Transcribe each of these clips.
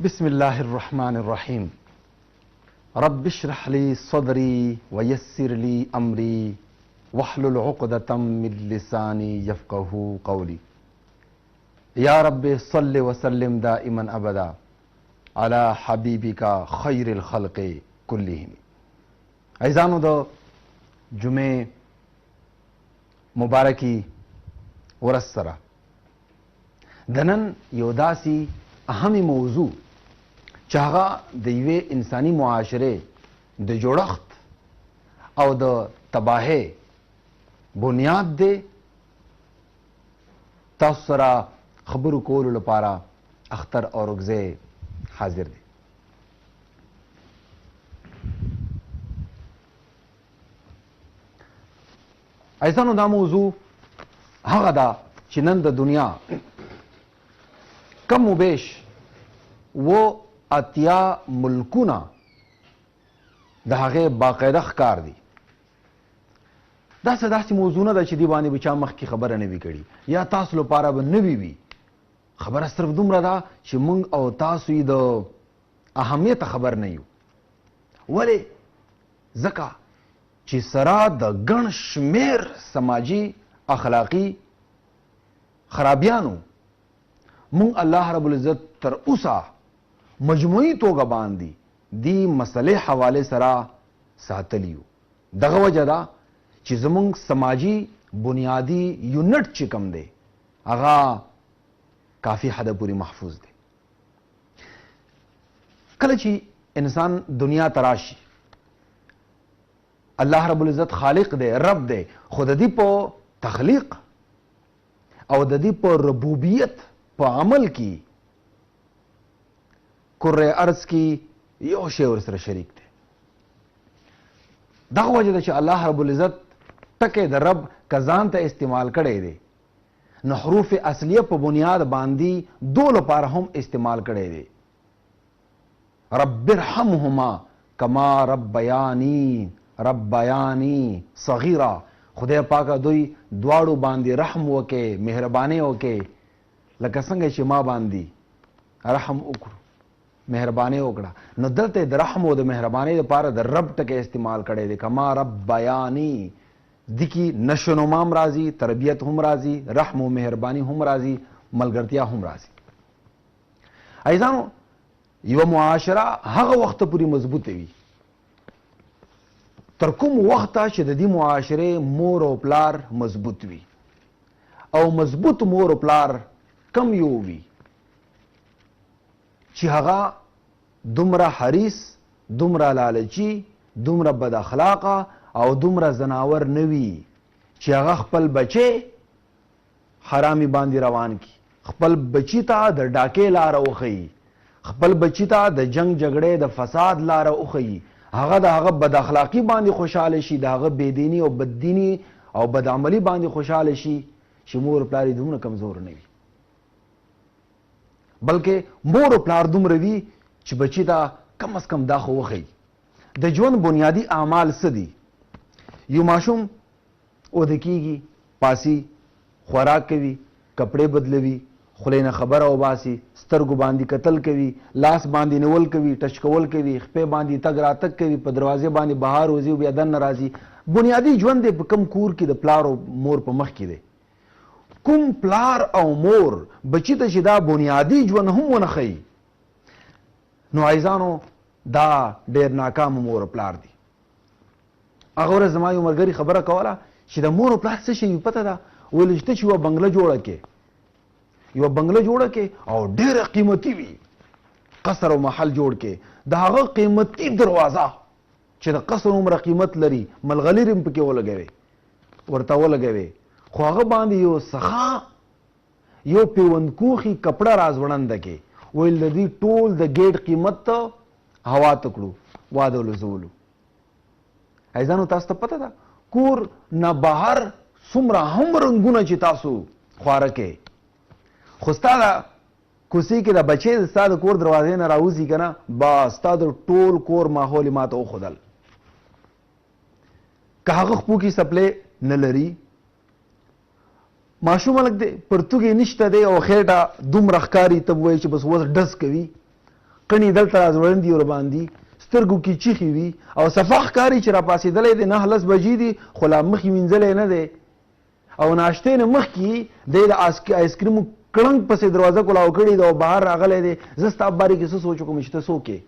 बिस्मिल्लाह अर्रहमान अर्रहीम रब्बि इश्रह ली सदरी वयस्सिर ली अमरी वहलुल उक़दतम मिन लिसानी यफ़क़हू क़ौली। या रब्बि सल्लि व सल्लिम दाइमन अबदा अला हबीबिका खैरिल खल्क़ि कुल्लिहिम। अज़ीज़ानो द जुमे मुबारकी वरस सरा दनन योदासी अहमी मौजू चाहा द यवे इंसानी मुआशरे द जोड़ख्त और द तबाहे बुनियाद दे तसरा खबर कोल लपारा अख्तर और उगजे हाजिर दे। ऐसा दा मौजू हगदा चिनंद दुनिया कम मुबेश वो अतिया मुल्कुना दहागे बाकायदा कार दी दास दासी मौजूना दा चिदी बानी बचा मख की खबर ने भी कड़ी या तास लो पारा नबी भी खबर सिर्फ दुमरा दा कि मुंग और तासु द अहमियत खबर नहीं वले जका ची सरा द गण शमेर समाजी अखलाकी खराबियानु मुंग अल्लाह रब्बुल इज्जत तर उसा मजमुई तोगा बांधी दी मसले हवाले सरा सातलियो दग वजदा ची ज़मुंग समाजी बुनियादी यूनिट चिकम दे आगा काफी हद पूरी महफूज दे। कल ची इंसान दुनिया तराशी अल्लाह रब्बुल इज्जत खालिक दे रब दे खुद दी पो तखलीक और ददी पो रबूबियत पो अमल की कुर्रे अर्ज की यो शे और सर शरीक थे दग वजह से अल्लाह रब्बुल इज्जत टके द रब कजान ते इस्तेमाल करे दे न हरूफ असलियत पर बुनियाद बांधी दो लपार हम इस्तेमाल करे दे रब्बिरहमहुमा कमा रब्बयानी सगीरा खुदा पाका दुई द्वाड़ू बांधी रहम वके मेहरबानी वके लका संगे चिमा बांधी रहम उकड़ू मेहरबानी ओकड़ा न दलते द रहम व द मेहरबानी द पारा द रब टके इस्तेमाल करे दे कमा रब्बयानी दिकी नशोनुमाम राजी तरबियत हम राजी रहम व मेहरबानी हम राजी मलगरतिया हम राजी। ऐजानो युवा मुआशरा हग वक्त पूरी मजबूत हुई तरकुम वक्त शददी मुआशरे मोर और प्लार मजबूत हुई और मजबूत मोर और प्लार कम यो हुई चिहगा दुमरा हरीस दुमरा लालची दुमरा बद अखलाका और दुमरा जनावर नवी चिहगा खपल बचे हरामी बांधी रवान की खपल बचीता द डाके लार उखई खपल बचीता द जंग झगड़े द फसाद लार उखई हगा द हगा बद अखलाकी बांधी खुशहाल शी द हगा बेदीनी और बददीनी और बदअमली बांधी खुशहाल शी शिमोर प्लारी दुमरा कमजोर नहीं बल्कि मोर प्लार दुमरवी च बचीता कम अज कम दाखो वखई द जोन बुनियादी आमाल सदी यू माशूम ओदकीगी पासी खुराक कवी कपड़े बदलवी खुले न खबर ओबासी स्तरगु बांधी कतल कवी लास बांधी नवल कवी टचकवल कवी खपे बांधी तग रातक कवी प दरवाजे बांधी बहार रोजी भी अदन नाराजी बुनियादी जोन दे कम कूर की द प्लार मोर प मख की दे कुम प्लार और मोर बची तशिदा बुनियादी जुन हम वनखई नो आइजानो दा डेर नाकाम मोर प्लार दी अगर जमाई उमरगरी खबर कवाला शिदा मोर प्लार से शई पता था वो लिस्ते छुआ बंगला जोड़ के और डेर कीमती भी कसर महल जोड़ के दागा कीमती दरवाजा च कसर उम्र कीमत लरी मलगली रिंप के वो लगे वर्ता वो लगे ख्वाग बांधी यो सखा यो पेवंदकूखी कपड़ा राजवणंद के वो लदी टोल द गेट कीमत हवा तकड़ू वादोल जोलू ऐजानो तास तो पता था कूर न बाहर सुमरा हम रंगुना चितासु ख्वार के खुस्ता कुसी के दा बचे साद कोर दरवाजे न राउजी कना बास्ता द टोल कोर माहौल मात ओ खुदल कहागखपू की सप्ले न लरी माशूम लग दे परतुगे निश्ता दे और खेटा दुम रखकारी तब वही बस वो डस कवी قني دلته راځوړندي ور باندې سترګو کې چیخي وي او صفا ښکاري چې را پاسېدلی دی 9 بجې دي خو لا مخې وینځلی نه دی او ناشتې نه مخکې دی د آیسکریمو کړنګ پسې دروازه کلاو کړې ده او بهر راغلی دی زه ستا په بارې کې څه سوچ وکړم چې ته څوک یې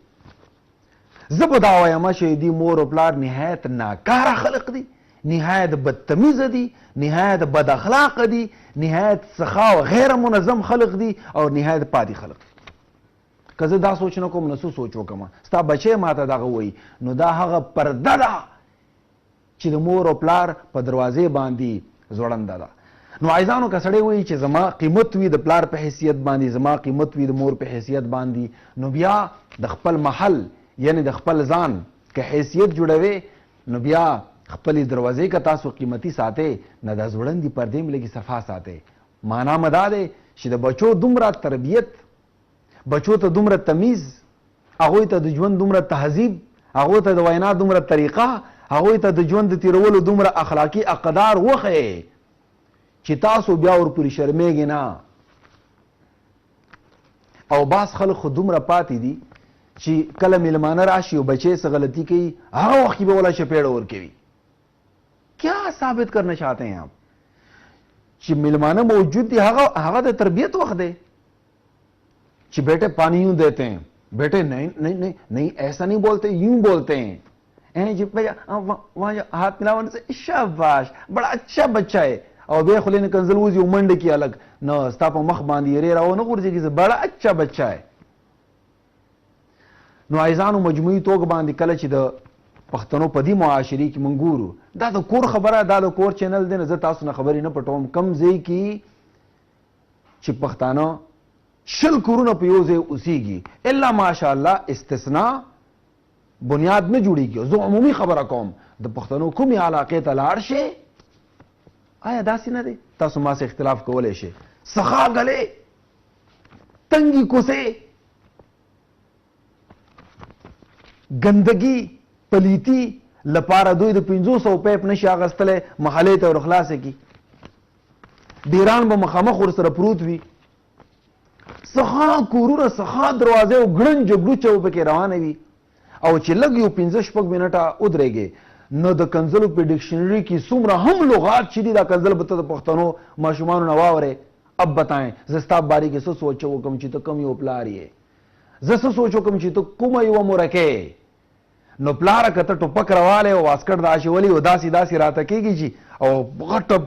زه به دا وایم چې دي مور او پلار نهایت ناکاره خلق دي نهایت بدتمیزه دي نهایت بد اخلاقه دي نهایت سخا او غیر منظم خلق دي او نهایت پادي خلق دي که زه دا سوچ نه کوم نو څه سوچ وکړم ستا بچی ماته دغه وایي نو دا هغه پرده ده چې د مور او پلار په دروازې باندې ځوړنده ده نو عايزانو که سړی وایي چې زما قیمت وي د پلار په حیثیت باندې زما قیمت وي د مور په حیثیت باندې نو بیا د خپل محل یعنی د خپل ځان که حیثیت جوړوي نو بیا خپلې دروازې که تاسو قیمتي ساتئ نه دا ځوړندې پردې م لږې صفا ساتئ معنا مه دا دی چې د بچو دومره تربیت بچو ته دومره تمیز هغوی ته د ژوند دومره تهذیب هغوی ته د وینا دومره طریقه هغوی ته د ژوند د تیرولو دومره اخلاقي اقدار وښیئ چې تاسو بیا ورپورې شرمېږئ نه او بعض خلک خو دومره پاتې دي چې کله میلمانه راشي او بچے څه غلطی کوي هغه وخت به ولا چپیړه ورکوي کیا ثابت کرنا چاہتے ہیں آپ چې میلمانه موجود دي هغه د تربیت وخت دی چې بیٹے پانی یوں دیتے ہیں بیٹے نہیں نہیں نہیں نہیں ایسا نہیں بولتے یوں بولتے ہیں وہاں ہاتھ ملاونے سے شاباش بڑا اچھا بچہ ہے او بیا خلې نه کنځل وځي او منډه کې الګ نه ستا په مخ باندې یې راو نه غورځي چې بڑا اچھا بچہ ہے نو عايزانو مجموعي توګه باندې کله چې د پښتنو په دې معاشري کې مونږ ګورو دا د کور خبره دا د کور چینل دی نه زه تاسو نه خبرې نه پټوم کم ځای کې چې پښتانه شل کورونه په یو ځای اوسېږي الا ماشاءالله استثناء بنیاد نه جوړېږي زه عمومي خبره کوم د پښتنو کومې علاقې ته لاړ شئ آیا داسې نه دی تاسو ما سره اختلاف کولی شئ سخا گلې تنګي کوڅې ګندګي پلیتی لپاره دوی د 500 پیپ نشي اغستلی محلې ته ورخلاصې کی ډیران به مخامخ ورسره پروت وي سخا کورونه سخا دروازې او ګړن جګړوچه به پکې روانه وي او چې لږ یو 15-16 منټه ودرېږي نو د کنزلو په ډکشنری کې څومره هم لغات چې دي دا کنزل به ته د پښتنو ماشومانو نه واورې اب بتائیں زه ستا په بارې کې څه سوچ وکړم چې ته کوم یو پلار یې زه څه سوچ وکړم چې ته کومه یوه مورکې نو پلاره که ته ټوپک راوالی او واسکټ د اچولي او داسې داسې راته کېږي چې او غټه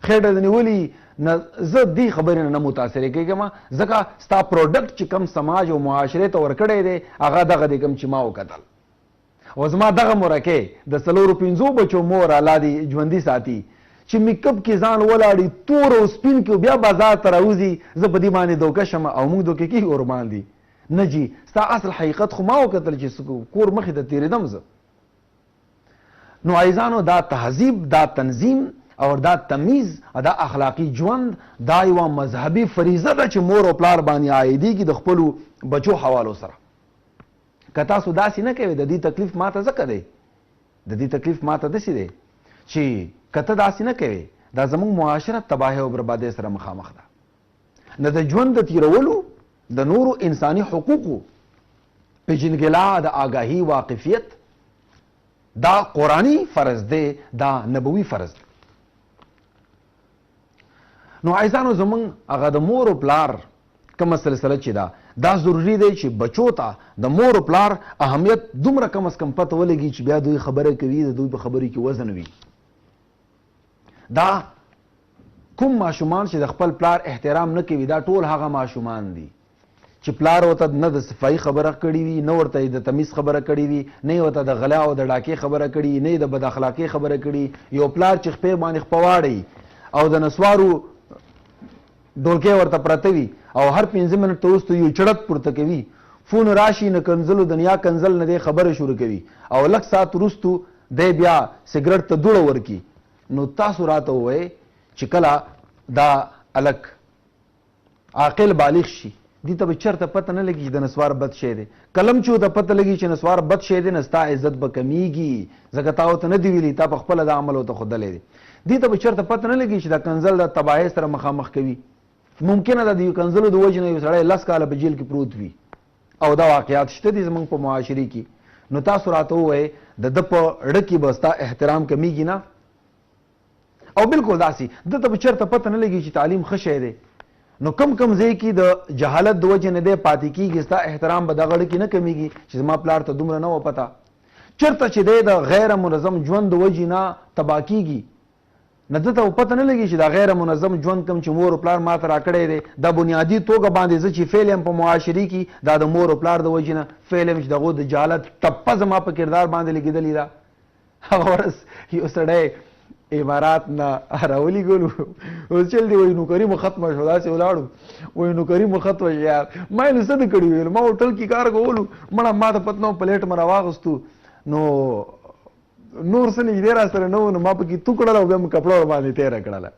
خېټه د نیولي نه زه دې خبرې نه متاثرې کېږم ځکه ستا پروډکټ چې کم سماج او معاشرې ته ورکړی دی هغه دغه دی کم چې ما وکتل او زما دغه مورکې د 4-5 بچو مور الله دې ژوندي ساتي چې میکپ کې ځان ولاړي تور او سپین کې بیا بازار ته راوځي زه په دې باندې دوکه شم او موږ دوکه کېږي ور باندې نه جی ستا اصل حقیقت خو ما وکتل چې کور مخې ته تېرېدم زه نو عايزانو دا تهذیب دا تنظیم او دا تمیز دا اخلاقی ژوند دا یوه مذهبي فریضه ده چې مور او پلار باندې عایدېږي د خپلو بچو حوالو سره که تاسو داسې نه کوئ د دې تکلیف ماته ځکه دی د دې تکلیف ماته داسې دی چې که ته داسې نه کوې دا زموږ معاشرت تباهۍ او بربادۍ سره مخامخ ده نه د ژوند د تیرولو د نورو انساني حقوقو پیژنګلا د آگاهی واقفیت دا قرآنی فرض دی دا نبوي فرض دی نو عايزانو زمون هغه د مور او پلار کومه سلسله چې دا ضروری دی چې بچو ته د مور او پلار اهمیت دومره کم از کم پته ولګي چې بیا دوی خبره کوي د دوی په خبرې کې وزن وي دا کوم ماشومان چې د خپل پلار احترام نه کوي دا ټول هغه ماشومان دي چې پلار ورته نه د صفایي خبره کړې وي نه ورته د تمیز خبره کړې وي نه ورته د غلا او د ډاکې خبره کړې نه د بد اخلاقۍ خبره کړې یو پلار چې خپې باندې خپواړی او د نسوارو ډولکې ورته پرته وي او هر 5 منټ وروسته یو چړت پورته کوي فون راشي نه کنزلو دنیا کنزل نه دی خبره شروع کوي او لږ ساعت وروسته دی بیا سګرټ ته دوړه ورکي نو تاسو راته ووایئ چې کله دا الک عاقل بالغ شي دې ته به چېرته پته نه لګي چې د نسوار بد شی دی کلم چې ورته پته لګي چې نسوار بد شی دی نو ستا عزت به کمیږي ځکه تا ورته نه دي ویلي تا په خپله دا عمل ورته ښودلی دی دې ته به چېرته پته نه لګي چې دا کنزل د تباهۍ سره مخامخ کوي ممکنه ده د یو کنزلو د وجې نه یو سړی 10 کاله په جیل کې پروت وي او دا واقعیات شته دي زمونږ په معاشري کې. نو تاسو راته ووایئ د ده په اړه کې به ستا احترام کمیږي نه؟ او بالکل داسې ده ته به چېرته پته نه لګي چې تعلیم ښه شی دی، نو کم ځای کې د جهالت د وجې نه دی پاتې کېږي، ستا احترام به دغه اړه کې نه کمیږي چې زما پلار ته دومره نه وه پته. چېرته چې دی د غیر منظم ژوند د وجې نه تباه کېږي، نه ده ته پته نه لګي چې دا غیر منظم ژوند کوم چې مور او پلار ما ته راکړی دی، دا بنیادي توګه باندې زه چې فیل یم په معاشري کې، دا د مور او پلار د وجې نه فیل یم چې دغو د جهالت ټپه زما په کردار باندې لګېدلې ده. هغه ورځ یو سړی امارات نه راولېږلو، اوس چل دی وایي نوکري مو ختمه شوه، داسې ولاړو وایي نوکري مو ختمه شوه. یار ما یې نو څه نه کړي ویل، ما هوټل کې کار کولو، مړه ما ته پته نه وه، پلیټ مې راواغستو، نو نور څه نږدې را سره نه و، نو ما پکې تو کړله او بیا مې کپړه ورباندې تېره کړله.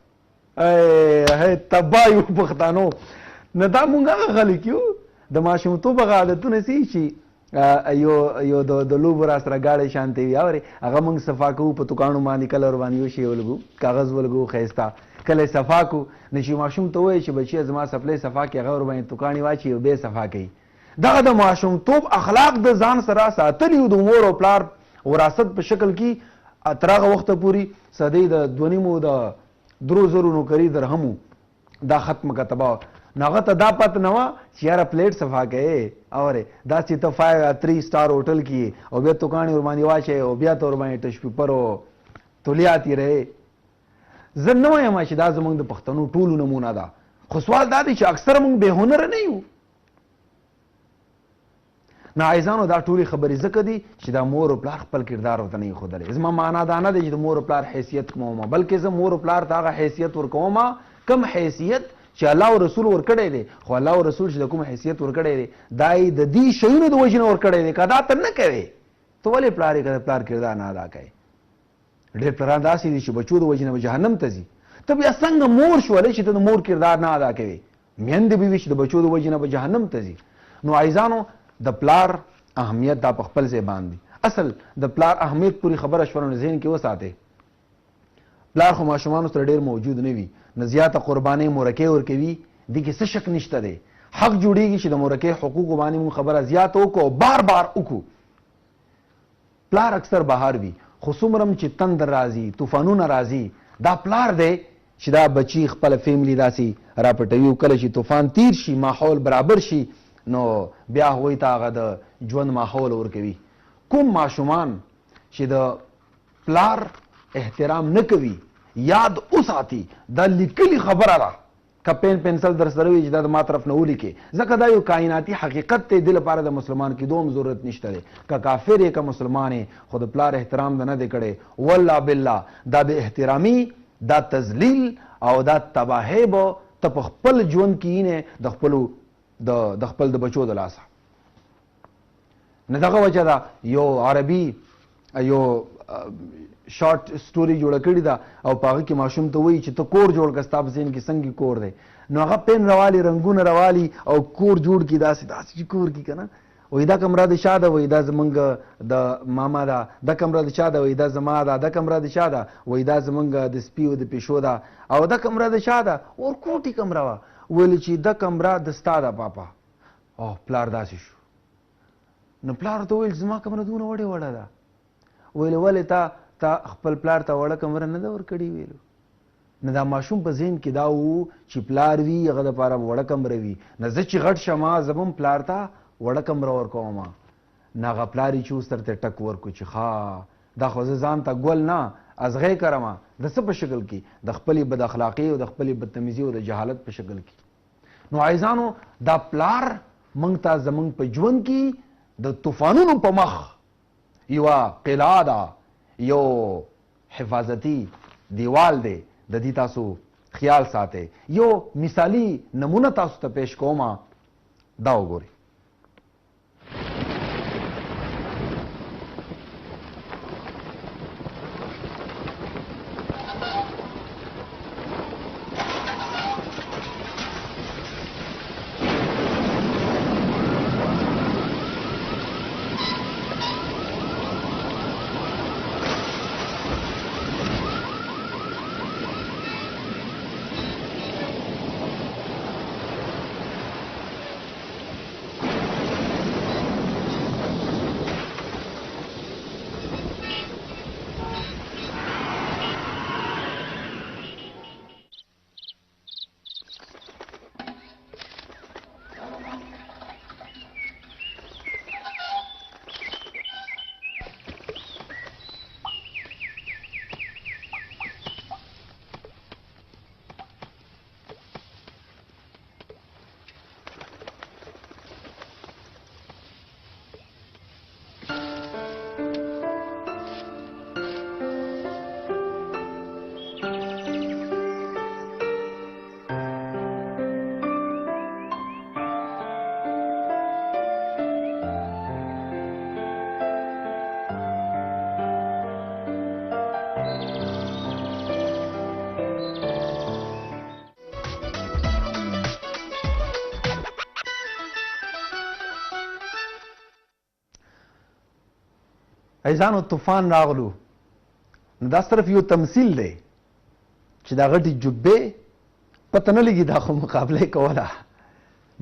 تباه یو پښتانو. نه دا مونږ هغه خلک یو د ماشومتوب هغه عادتونه سي چې یو د لوبو را سره ګاډۍ شانتې وي، اورې هغه مونږ صفا کوو په دوکانو باندې، کله ورباندې یو شی ولګو، کاغذ ولګو ښایسته، کله یې صفا کوو. نو چې ماشوم ته ووایي چې بچیه زما سپلی صفا کړي، هغه ورباندې دوکاڼې واچوي او بیا یې صفا کوي. دغه د ماشومتوب اخلاق د ځان سره ساتلي وو د مور او پلار وراثت په شکل کې تر هغه وخته پورې صدۍ د 2.5 نوکري درهمو دا ختمه که تباه. نو هغه ته دا پته نه وه چې یاره پلیټ صفا کوې، اورې دا چې ته 5 سٹار होटल کې او بیا دوکاڼې ورباندې واچوې او بیا ته ورباندې ټش پیپر او تولیات یې رهې. زه نه وایم چې دا زموږ د پښتنو ټولو نمونه ده، خو سوال دا دی چې اکثر موږ بې هنره نه یو. ناعزانو دا ټولې خبرې ځکه دي چې دا مور او پلار خپل کردار ورته نه ښودلی. زما معنا دا نه دی چې د مور او پلار حیثیت کومه، بلکې زه مور او پلار ته هغه حیثیت ورکوم کم حیثیت چې الله او رسول ورکړی دی. خو الله او رسول چې د کوم حیثیت ورکړی دی دا یې د دې شیونو د وجې نه ورکړی دی. که دا ته نه کوې ته ولې پلار یې که د پلار کردار نه ادا کوې؟ ډېر پلران داسې دي چې بچو د وجې نه به جهنم ته ځي. ته بیا څنګه مور شولې چې ته د مور کردار نه ادا کوې؟ میندې به وي چې د بچو د وجې نه به جهنم ته ځي. نو عزیزانو د پلار اهمیت دا په خپل ځای باندې. اصل د پلار اهمیت پوری خبره شوه نو ذهن کې وساتئ. پلار خو ماشومانو سره ډېر موجود نه وي، نه زیاته قربانۍ مورکۍ ورکوي، دې کې څه شک نشته دی. حق جوړېږي چې د مورکۍ حقوقو باندې مونږ خبره زیاته وکړو او بار بار وکړو. پلار اکثر بهر وي، خو څومره چې تندر راځي، طوفانونه راځي، دا پلار دی چې دا بچي خپله فیملی داسې راپټوي او کله چې طوفان تیر شي، ماحول برابر شي، نو بیا هغوی ته هغه د ژوند ماحول ورکوي. کوم ماشومان چې د پلار احترام نه کوي یاد وساتي، دا لیکلي خبره ده، که پین پنسل در سره وي چې دا د ما طرف نه ولیکې، ځکه دا یو کائناتي حقیقت دی. دې لپاره د مسلمان کېدو هم ضرورت نشته دی. که کافر یې که مسلمان یې، خو د پلار احترام د نه دی کړی، والله بالله دا بې احترامي، دا تذلیل او دا تباهۍ به ته په خپل ژوند کې یې د خپل د بچو د لاسه. نه دغه وجه ده یو عربي یو شارټ سټوري جوړه کړې ده او په هغه کې ماشوم ته وایي چې ته کور جوړ کړه، ستا په ذهن کې څنګه کور دی. نو هغه پین راوالي، رنګونه راوالي او کور جوړ کړي داسې چې کور کې که نه، وایي دا کمره د چا ده، وایي دا زمونږ د ماما ده، دا کمره د چا ده، وایي دا زما ده، دا کمره د چا ده، وایي دا زمونږ د سپي او د پیشو ده، او دا کمره د چا ده، ورکوټي کمره وه، ویل چې دا کمره د ستا ده پاپا. او پلار داسې شو. نو پلار ته ویل زما کمره دونه وړې وړه ده. ویل ولې تا خپل پلار ته وړه کمره نه ده ورکړې؟ ویلو نو دا ماشوم په ذهن کې دا و چې پلار وي هغه دپاره وړه کمره وي. نه زه چې غټ شم زه به هم پلار ته وړه کمره ورکوم. نه هغه پلار یې چې اوس درته ټک ورکړو چې ښه دا خو زه ځان ته ګل نه ازغی کرم، د څه په شکل کې؟ د خپلې بد اخلاقۍ او د خپلې بدتمیزي او د جهالت په شکل کې. نو عزیزانو دا پلار موږ ته زموږ په ژوند کې د طوفانونو په مخ یوه قلعه ده، یو حفاظتي دیوال دی. د دې تاسو خیال ساتئ. یو مثالي نمونه تاسو ته پیش کوم، دا وګورئ. ایزانو طوفان راغلو نو دا صرف یو تمثیل دی چې دا غټي جبه پته نه لګي دا خو مقابله کوله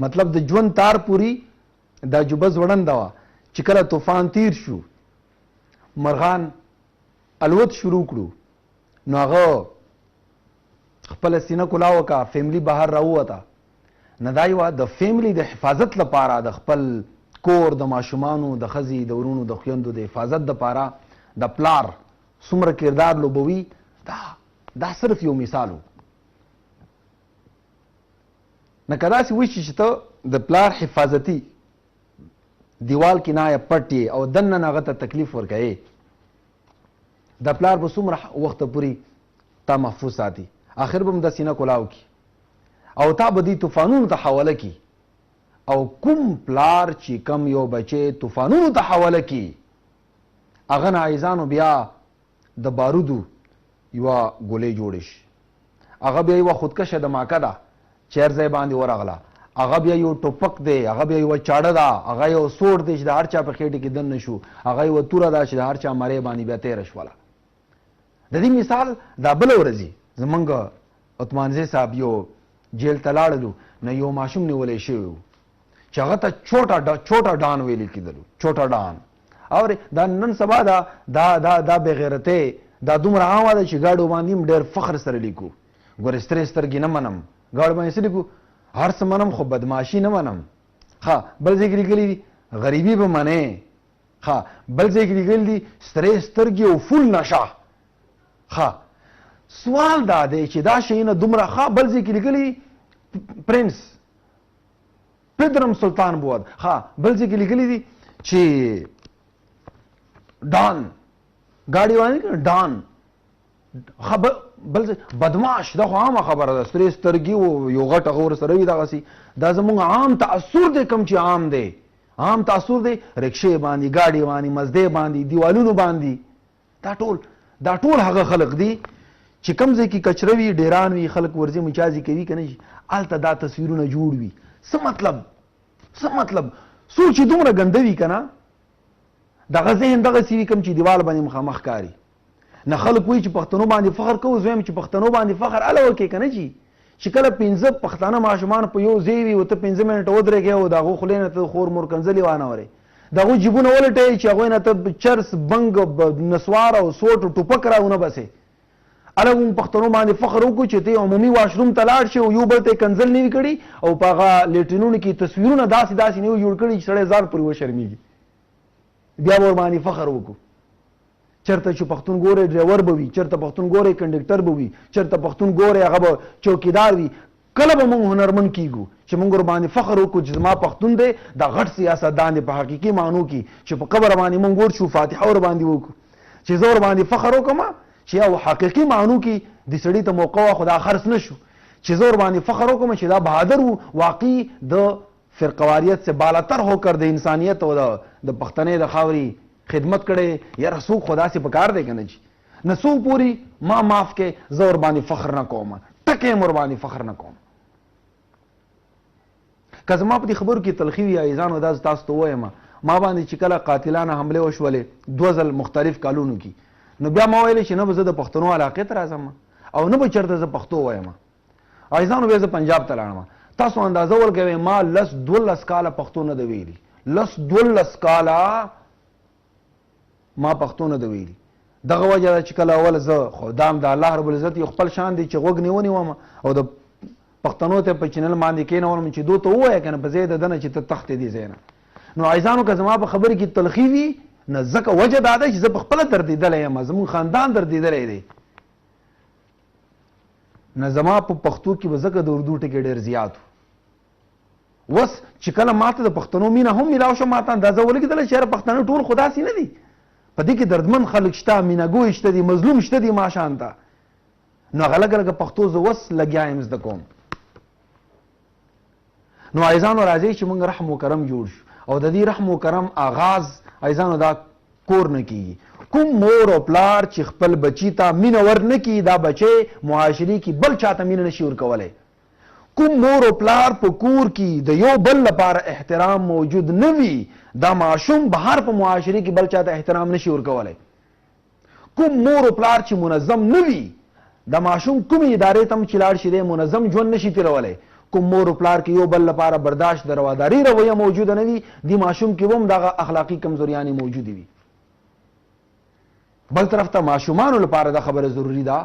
مطلب د ژوند تار پوری دا جبه ځوړنده وه چې کله طوفان تیر شو مرغان الوت شروع کړو نو هغه خپل سینه کولاو کا فیملی بهر راووته نه دا یوه د فیملی د حفاظت لپاره د خپل کور د ماشومانو د ښځې د ورونو د خویندو د حفاظت دپاره د پلار څومره کردار لوبوي دا صرف یو مثال و نه که داسې وشي چې ته د پلار حفاظتي دیوال کې نایه پټ یې او دننه هغه ته تکلیف ورکوې د پلار به څومره وخته پورې تا محفوظ ساتي آخر به هم د سینه کلاو کی او تا به دې طوفانونو ته حواله کی او کوم پلار چې کم یو بچی طوفانونو ته حواله کی هغه نه عیزانو بیا د بارودو یوه ګولۍ جوړې شي هغه بیا یوه خودکشه دماکه ده چیر ځای باندې ورغله هغه بیا یو ټوپک دی هغه بیا یوه چاړه ده هغه یو سوټ دی چې د هر چا په خېټې کې دننه شو هغه یوه توره ده چې د هر چا مرۍ باندې بیا تېره شوله د دې مثال دا بله ورځې زمونږ عثمانزی صاحب یو جیل ته لاړلو نه یو ماشوم نیولی شوی و چې هغه ته چوټه ډان ویلې کېدلو چوټه ډان او دا نن سبا دا بېغیرتۍ دا دومره عامه ده چې ګاډو باندې هم ډېر فخر سره لیکو ګورې سترې سترګې نه منم ګاډو باندې څه لیکو هر څه منم خو بدماشي نه منم ښه بل ځای کې لیکلي دي غریبي به منې ښه بل ځای کې لیکلي دي سترې سترګې او فول نشه ښه سوال دا دی چې دا شیونه دومره ښه بل ځای کې لیکلي پرنس پدرم سلطان بود ښه بل ځای کې لیکلي دي چې ډان ګاډي باندې ډان بل بدماش دا خو عامه خبره ده سترې سترګې او یو غټ هغه ورسره وي دغسې دا زموږ عام تاثر دی کوم چې عام دی عام تاثر دی رکشې باندې ګاډي باندې مزدې باندې دیوالونو باندې دا ټول هغه خلق دي چې کوم ځای کې کچره وي ډیران وي خلک ورځي مچازي کوي که نه هلته دا تصویرونه جوړ وي څه مطلب څوک چې دومره ګنده وي که نه دغه ذهن دغسې وي کوم چې دیوال باندې مخامخ کاري نه خلک وایي چې پښتنو باندې فخر کوو زه وایم چې پښتنو باندې فخر هله وکړې که نه چې کله 15 پښتانه ماشومان په یو ځای وي او ته 15 منټه ودرېږې او د هغو خولې نه ته خور مور کنځلې وانهورې د هغوی جیبونه ولټوې چې هغوی نه ته چرس بنګ نسوار او سوټ او ټوپک راونه بسې هله موږ پښتنو باندې فخر وکړو چې ته عمومي واشروم ته لاړ شي او یو بل ته یې کنځل نه وي کړي او په هغه لیټرینونو کې تصویرونه داسې نه وي جوړ کړي چې سړی ځان پورې وشرمېږي بیا به ورباندې فخر وکړو چرته چې پښتون ګورې ډرایور به وي چرته پښتون ګورې کنډکټر به وي چرته پښتون ګورې هغه به چوکیدار وي کله به موږ هنرمند کیږو چې موږ ورباندې فخر وکړو چې زما پښتون دی دا غټ سیاستدان دی په حقیقي معنو کې چې په قبر باندې موږ ورشو فاتحه ورباندې وکړو چې زه ورباندې فخر وکړم چې یو حقیقي معنو کې د سړي ته موقع وه خو دا خرڅ نه شو چې زه ورباندې فخر وکړم چې دا بهادر و واقعي د فرقواریت سے بالاتر ہو کر د انسانیت او د پښتنې د خاوري خدمت کړي یاره څوک خو داسې په کار دی که نه چې نه څوک پورې ما معاف کې زه ورباندې فخر نه کوم ټکې م ورباندې فخر نه کوم که زما په دې خبرو کې تلخي وي عزیزانو دا تاسو ته ووایم ما باندې چې کله قاتلانه حملې وشولې 2 ځل مختلف کالونو کې نو بیا ما ویلې چې نه به زه د پښتنو علاقې ته راځم او نه به چېرته زه پښتو وایم عزیزانو بیا زه پنجاب ته لاړم تاسو اندازه ورکوئ ما 10-12 کاله پښتو نه ده ویلي 10-12 کاله ما پښتو نه ده ویلي دغه وجه ده چې کله اول زه خو دام د الله رب العزت یو خپل شان دی چې غوږ نیونی وم او د پښتنو ته په چینل باندې کېنولم چې دو ته ووایه که نه په ځای د ده نه چې ته تختې دې ځای نه نو عزیزانو که زما په خبرې کې تلخي وي نه ځکه وجه دا ده چې زه په خپله دردېدلی یم زموږ خاندان دردېدلی دی نه زما په پښتو کې به ځکه د اردو ټکي ډېر زیات و اوس چې کله ماته د پښتنو مینه هم میلاو شوه ماته اندازه ولګېدله چې یاره پښتانه ټول خو داسې نه دي په دې کې دردمن خلک شته مینهګوی شته دي مظلوم شته دي ما شان ته نو هغه لږه لږه پښتو زه اوس لګیا یم زده کوم نو عزیزانو راځئ چې موږ رحم و کرم جوړ شو او د دې رحم و کرم آغاز عزیزانو دا کور نه کیږي کوم مور او پلار چې خپل بچی ته مینه ور نه کړي دا بچی معاشرې کې بل چاته مینه نشي ورکولی کوم مور او پلار په کور کې د یو بل لپاره احترام موجود نه وي دا ماشوم بهر په معاشري کې بل چاته احترام نشي ورکولی. کوم مور او پلار چې منظم نه وي د ماشوم کومې ادارې ته هم چې لاړ شي دی منظم ژوند نشي تیرولی. کوم مور او پلار کې یو بل لپاره برداشت د رواداري رویه موجوده نه وي دی ماشوم کې هم دغه اخلاقي کمزوریانې موجودې وي. بل طرف ته ماشومانو لپاره دا خبره ضروري ده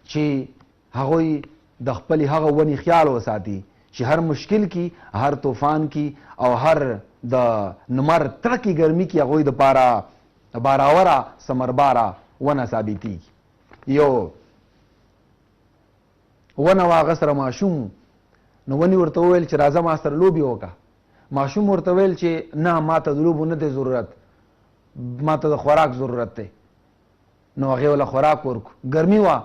چې هغوی د خپل هغه ونی خیال وساتي چې هر مشکل کې هر طوفان کې او هر د نمر ترکی ګرمي کې هغوی د پاره باراوره ثمرباره ونه ثابتېږي. یو ونه واغه سره ماشوم نو ونی ورته وویل چې راځه ما سره لوبې وکړه. ماشوم ورته ویل چې نه ما ته د لوبو نه دی ضرورت ما ته د خوراک ضرورت دی. نو هغې وله خوراک ورکړو ګرمي وه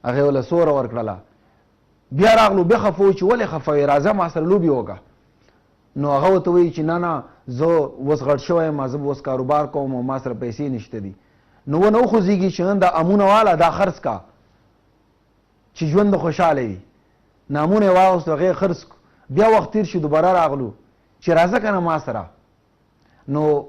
هغې وله سوره ورکړله. بیا راغلو بیا خفه و چې ولې خفه وې راځه ما سره لوبې وکړه. نو هغه ورته وایي چې نه نه زه اوس غټ شوی یم زه به اوس کاروبار کوم او ما سره پیسې نشته دي. نو ونه وخوځېږي چې نن دا امونه واله دا خرڅ کا چې ژوند خوشحاله وي. نامونه یې واغوستو هغې خرڅ کړو. بیا وخت تېر شو دوباره راغلو چې راځه که نه ما سره. نو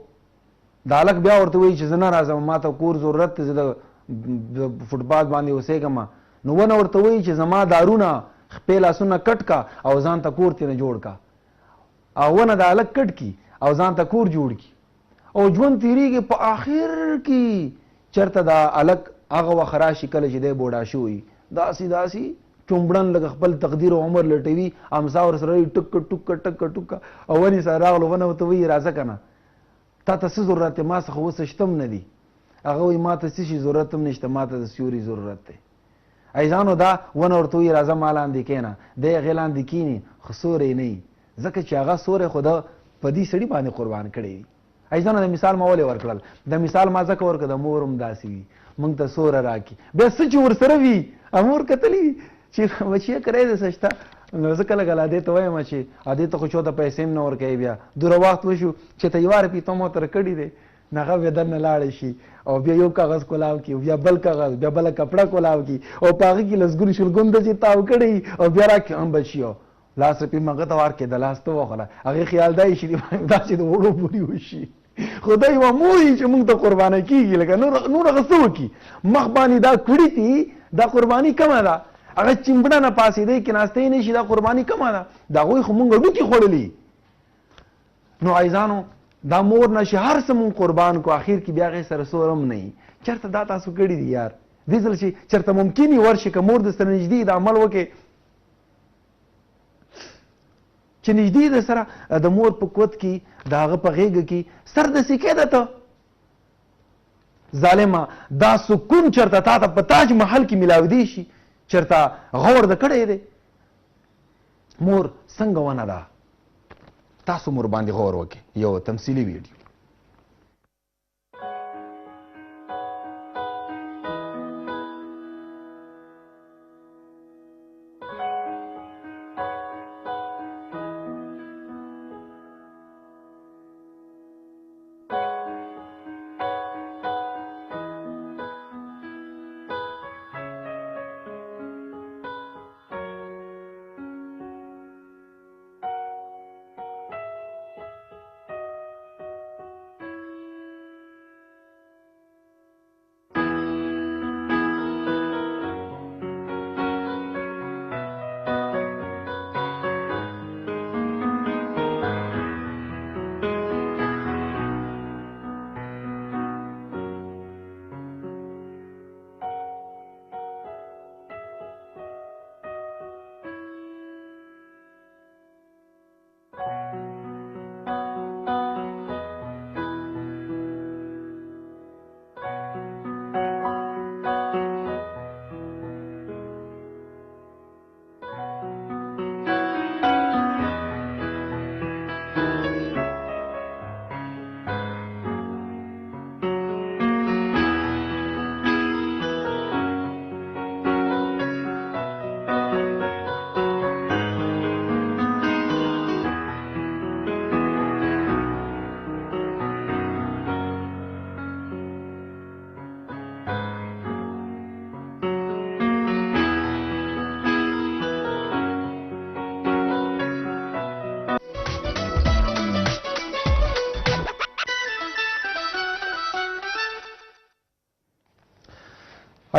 دا هلک بیا ورته وایي چې زه نه راځم ما ته کور ضرورت دی زه د فوټپات باندې اوسېږم. نو ونه ورته وایي چې زما دارونه خپې لاسونه کټ کا او ځان ته کور ترېنه جوړ کا. او ونه د هلک کټ کي او ځان ته کور جوړ کي او ژوند تېرېږي. په آخر کې چېرته دا هلک هغه وخت راشي کله چې دی بوډا شوی داسې چومبړن لکه خپل تقدیر او عمر لټوي امسا ورسره ټکه ټوکه ټکه ټوکه او ونې سره راغلو ونه ورته وایي راځه که نه تا ته څه ضرورت دی ما څخه اوس شته هم نه دي. هغه وایي ما ته څه شي ضرورت هم نشته ما ته د سیوري ضرورت دی. عزیزانو دا ونه ورته وایي راځه ما لاندې کښېنه دی هغې لاندې کښېني خو سوری نه وي ځکه چې هغه سوری خو د په دې سړي باندې قربان کړی وي. عزیزانو د مثال ما ولې ورکړل د مثال ما ځکه ورکړه د مور هم داسې وي موږ ته سوره راکړي بیا څه چې ورسره وي مور کتلی وي چې بچیه کری دی څه شته. نو زه کله کله ادې ته وایم چې ادې ته خو چاته پیسې هم نه ورکوي بیا دوره وخت وشو چې ته یوه روپۍ ته مو تر کړي دی نو هغه بیا دننه لاړی شي او بیا یو کاغذ کولاو کړي بیا بل کاغذ بیا بله کپړه کولاو کړي او په هغې کې لسګون شلګون د چې تاو کړی او بیا راکړي هم بچیو لاس روپۍ مغه ته ورکړې د لاس ته وخوره هغې خیال دا شي داسې د وړو پورې وشي. خو دا یوه مور وي چې موږ ته قربانه کېږي لکه نور هغه څه وکړي مخ باندې دا کړي دي دا قرباني کمه ده. هغه چمبړه نه پاسېدی کېناستی نه شي دا قرباني کمه ده. د هغوی خو مونږ ډوکې خوړلي. نو عزیزانو دا مور نه چې هر څه مونږ قربان کو اخر کې بیا هغې سره سور هم نه وي. چېرته دا تاسو کړي دي یار دې ځل چې چېرته ممکن وي ورشي که مور در سره نږدې د عمل وکړې چې نږدې در سره د مور په قوت کې د هغه په غېږه کې سر داسې کېده ته ظالمه دا سکون چېرته تا ته په تاج محل کې میلاودی شي چېرته غور د کړی دی. مور څنګه ونه ده تاسو مور باندې غور وکړئ. یو تمثیلي ویډیو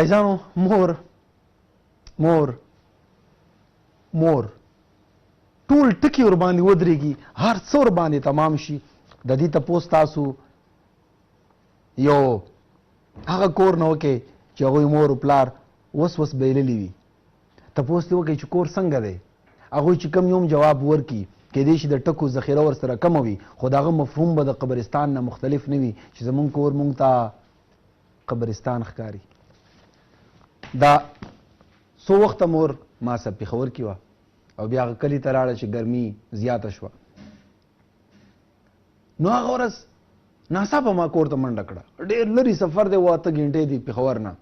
عزیزانو مور مور مور ټول ټکی ور باندې ودرېږي، هر څه ور باندې تمام شي. د دې تپوس تاسو یو هغه کور نه وکړئ چې هغوی مور و پلار وس وس بایللي وي. تپوس دې وکړئ چې کور څنګه دی، هغوی چې کوم یوم جواب ورکړي کیدای شي د ټکو ذخیره ورسره کمه وي، خو د هغه مفهوم به د قبرستان نه مختلف نه وي چې زمونږ کور مونږ ته قبرستان ښکاري. دا څو وخته مور ما سره پېښور کې وه او بیا هغه کلي ته لاړه چې ګرمي زیاته شوه. نو هغه ورځ ناڅاپه ما کور ته منډه کړه، ډېر لرې سفر دی، 8 غنټې دی پېښور نه،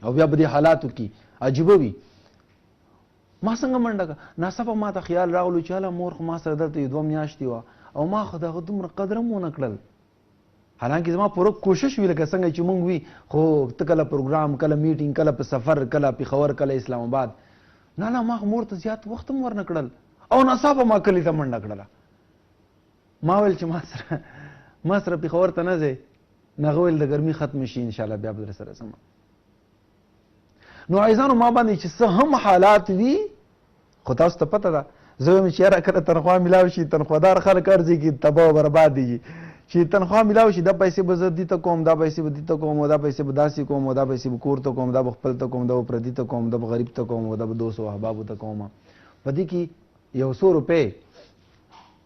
او بیا په دې حالاتو کې عجیبه وي. ما څنګه منډه کړه، ناڅاپه ما ته خیال راغلو چې هله مور خو ما سره دلته 2 میاشتې وه او ما خو د هغه دومره قدر هم ونه کړل. حالانکه زما پوره کوشش وي لکه څنګه چې مونږ وي، خو ته کله پروګرام، کله میټینګ، کله په سفر، کله پېښور، کله اسلام آباد. نه ما مور ته زیات وخت هم ورنه کړل او ناڅاپه ما کلي ته منډه کړله. ما ویل چې ما سره پېښور ته نه ځې، نه هغه ویل د ګرمي ختم شي انشاءالله بیا به در سره ځم. نو عزیزانو ما باندې چې څه هم حالات وي، خو تاسو ته پته ده زه وایم چې یاره کله تنخوا میلاو شي، تنخوادار خلک ارځي کې تباه و برباد دي، چې تنخوا میلاو شي دا پیسې به زه دې ته کوم، دا پیسې به دې ته کوم، او دا پیسې به داسې کوم، او دا پیسې به کور ته کوم، دا به خپل ته کوم، دا به پردي ته کوم، دا به غریب ته کوم، او دا به دوستو احبابو ته کوم. په دې کې 100 روپۍ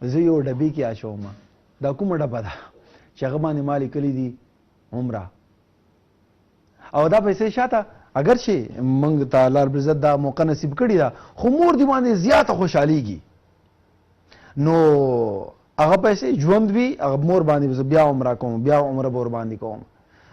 زه یو ډبې کې اچوم. دا کومه ډبه ده چې هغه باندې ما لیکلي دي عمره، او دا پیسې شاته اگر چې موږ ته الله رب العزت دا موقع نصیب کړې ده، خو مور دې باندې زیاته خوشحالیږي. نو هغه پیسې ژوند وي، هغه مور باندې بیا عمره کوم، بیا عمره به ور باندې کوم.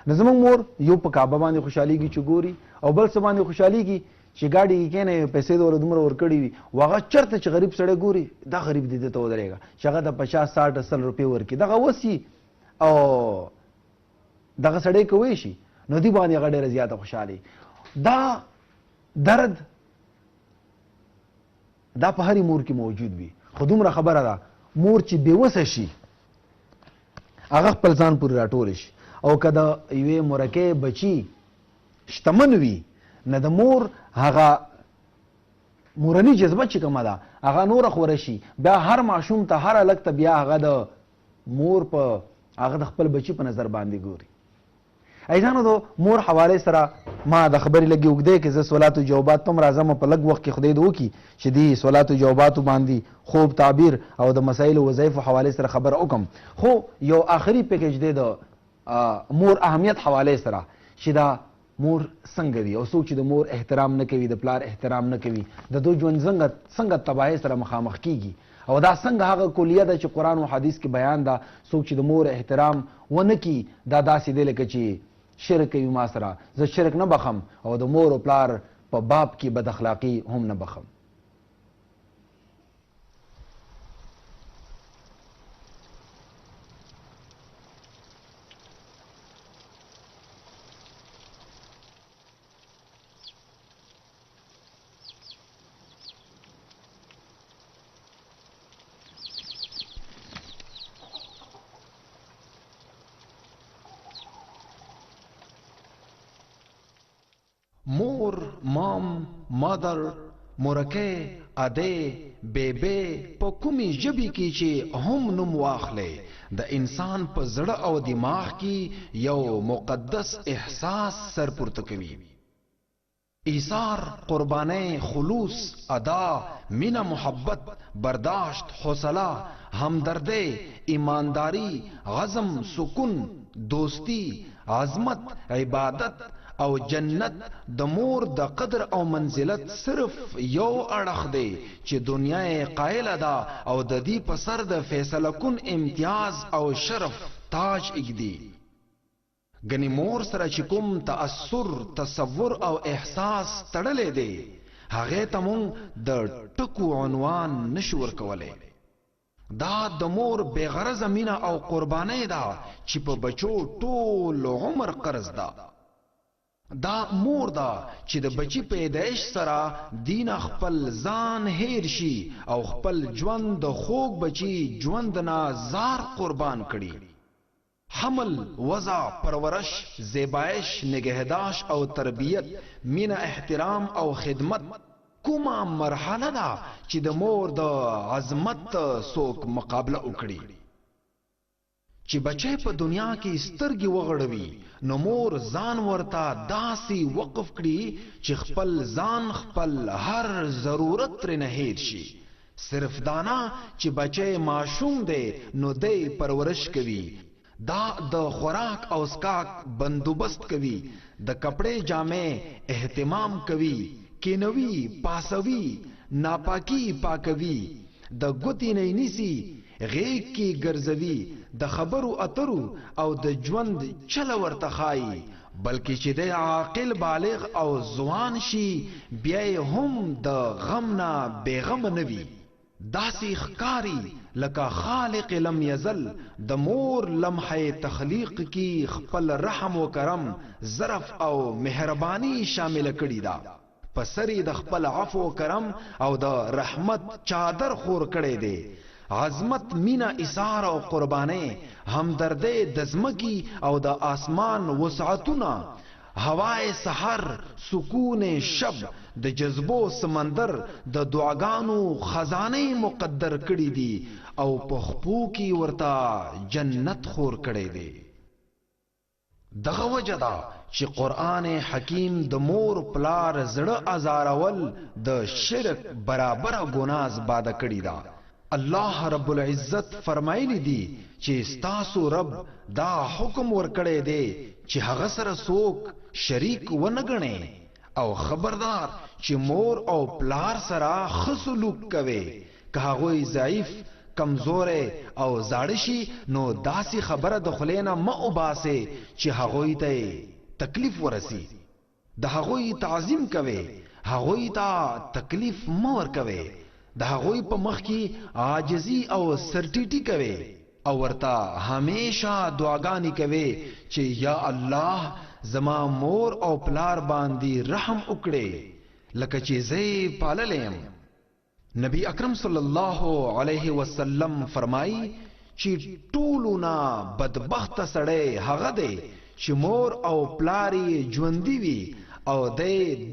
نو زموږ مور یو په کعبه باندې خوشحالیږي چې ګوري، او بل څه باندې خوشحالیږي چې ګاډي کې کېنه پیسې دوله دومره ورکړي وي، او هغه چېرته چې غریب سړی ګوري دا غریب دې ته ودرېږه چې هغه د 50 60 80 روپۍ ورکړي، دغه وسي او دغه سړی کوی شي، نو دې باندې هغه ډېره زیاته خوشحالي. دا درد دا په هرې مور کې موجود وي، خو دومره خبره ده مور چې بېوسه شي هغه خپل ځان پورې راټولی شي، او که د یوې مورکۍ بچي شتمن وي نه د مور هغه مورني جذبه چې کومه ده هغه نوره خوره شي، بیا هر ماشوم ته هر هلک ته بیا هغه د مور په هغه د خپل بچي په نظر باندې ګوري. عزیزانو د مور حواله سره ما د خبرې لګي اوږدی کې زه سوالات او جوابات هم راځم په لږ وخت کې خدای دې وکړي چې دې سوالات او جواباتو باندې خوب تعبیر او د مسایل او وظایفو حواله سره خبره وکم. خو یو آخري پیکج دی د مور اهمیت حواله سره چې دا مور څنګه وي، او څوک چې د مور احترام نه کوي، د پلار احترام نه کوي، د دوی ژوند څنګه تباهۍ سره مخامخ کیږي، او دا څنګه هغه کلیه ده چې قرآن او حدیث کې بیان ده. څوک چې د مور احترام ونه کي دا داسې دی لکه چې شرک کوي ما سره، زه شرک نه بخم او د مور او پلار په باب کې بد اخلاقي هم نه بخم. مور، مام، مادر، مورکه، اده، بیبه په کومي ژبې کې چې هم نوم واخلي د انسان په زړه او دماغ کې یو مقدس احساس سرپورته کوي. ایثار، قرباني، خلوص، ادا، مینه، محبت، برداشت، حوصله، همدردی، ایمانداری، غزم، سکون، دوستی، عظمت، عبادت او جنت د مور د قدر او منزلت صرف یو اړخ دی چې دنیا قائل ده او د دې په سر د فیصله کن امتیاز او شرف تاج اګدي. ګنې مور سره چې کوم تأثر، تصور او احساس تړلې دی هغه ته مونږ د ټکو عنوان نشو ورکولی. دا د مور بېغرضه مینه او قرباني ده چې په بچو ټول عمر قرض ده. دا مور دا چې د بچی پیدایش سره دین خپل ځان هیر شي او خپل ژوند د خوږ بچی ژوند نه زار قربان کړي. حمل، وضع، پرورش، زیبایش، نگهداشت او تربیت، مینه، احترام او خدمت کومه مرحله ده چې د مور د عظمت څوک مقابله وکړي. چې بچی په دنیا کې سترګې وغړوي نو مور ځان ورته داسې وقف کړي چې خپل ځان، خپل هر ضرورت ترې نه هیر شي. صرف دانا چې بچی ماشوم دی نو دی پرورش کوي، دا د خوراک او اسکاک بندوبست کوي، د کپڑے جامې اهتمام کوي، کینوي، پاسوي، ناپاکی پاکوي، د ګوتی نه نیسی، غیږ کې ګرځوي، د خبرو اترو او د ژوند چل ورته ښایي. بلکې چې د عاقل بالغ او ځوان شي بیا هم د غم نه بېغم نه وي. داسې ښکاري لکه خالق لم یزل د مور لمحه تخلیق کی خپل رحم و کرم، ظرف او مهربانی شامل کړي دا. پسری د خپل عفو و کرم او د رحمت چادر خور کړي دی. عظمت، مینا، اثار او قربانه، همدردی د ځمکې او د آسمان وسعتونه، هوای سحر، سکون شب، د جذبو سمندر، د دعاګانو خزانه مقدر کړي دي او په خپو کې ورته جنت خور کړي دي. دغه وجه ده چې قرآن حکیم د مور پلار زړه ازارول د شرک برابر ګناه زباده کړي ده. الله رب العزت فرمایلی دی چې ستاسو رب دا حکم ورکړی دی چې هغه سره څوک شریک ونه ګڼي، او خبردار چې مور او پلار سره ښه سلوک کوي. که هغوی ضعیف، کمزوره او زاړه شي نو داسې خبره د خولې نه مه وباسئ چې هغوی ته تکلیف ورسي. د هغوی تعظیم کوي، هغوی ته تکلیف مه ورکوي. د هغوی په مخ کې عاجزي او سرټیټي کوي او ورته همیشه دعاګانې کوي چې یا الله زما مور او پلار باندې رحم وکړي لکه چې زه پاللم. نبی اکرم صلی الله علیه وسلم فرمایي چې ټولونه بدبخت سړی هغه دی چې مور او پلار یې ژوندي وي او د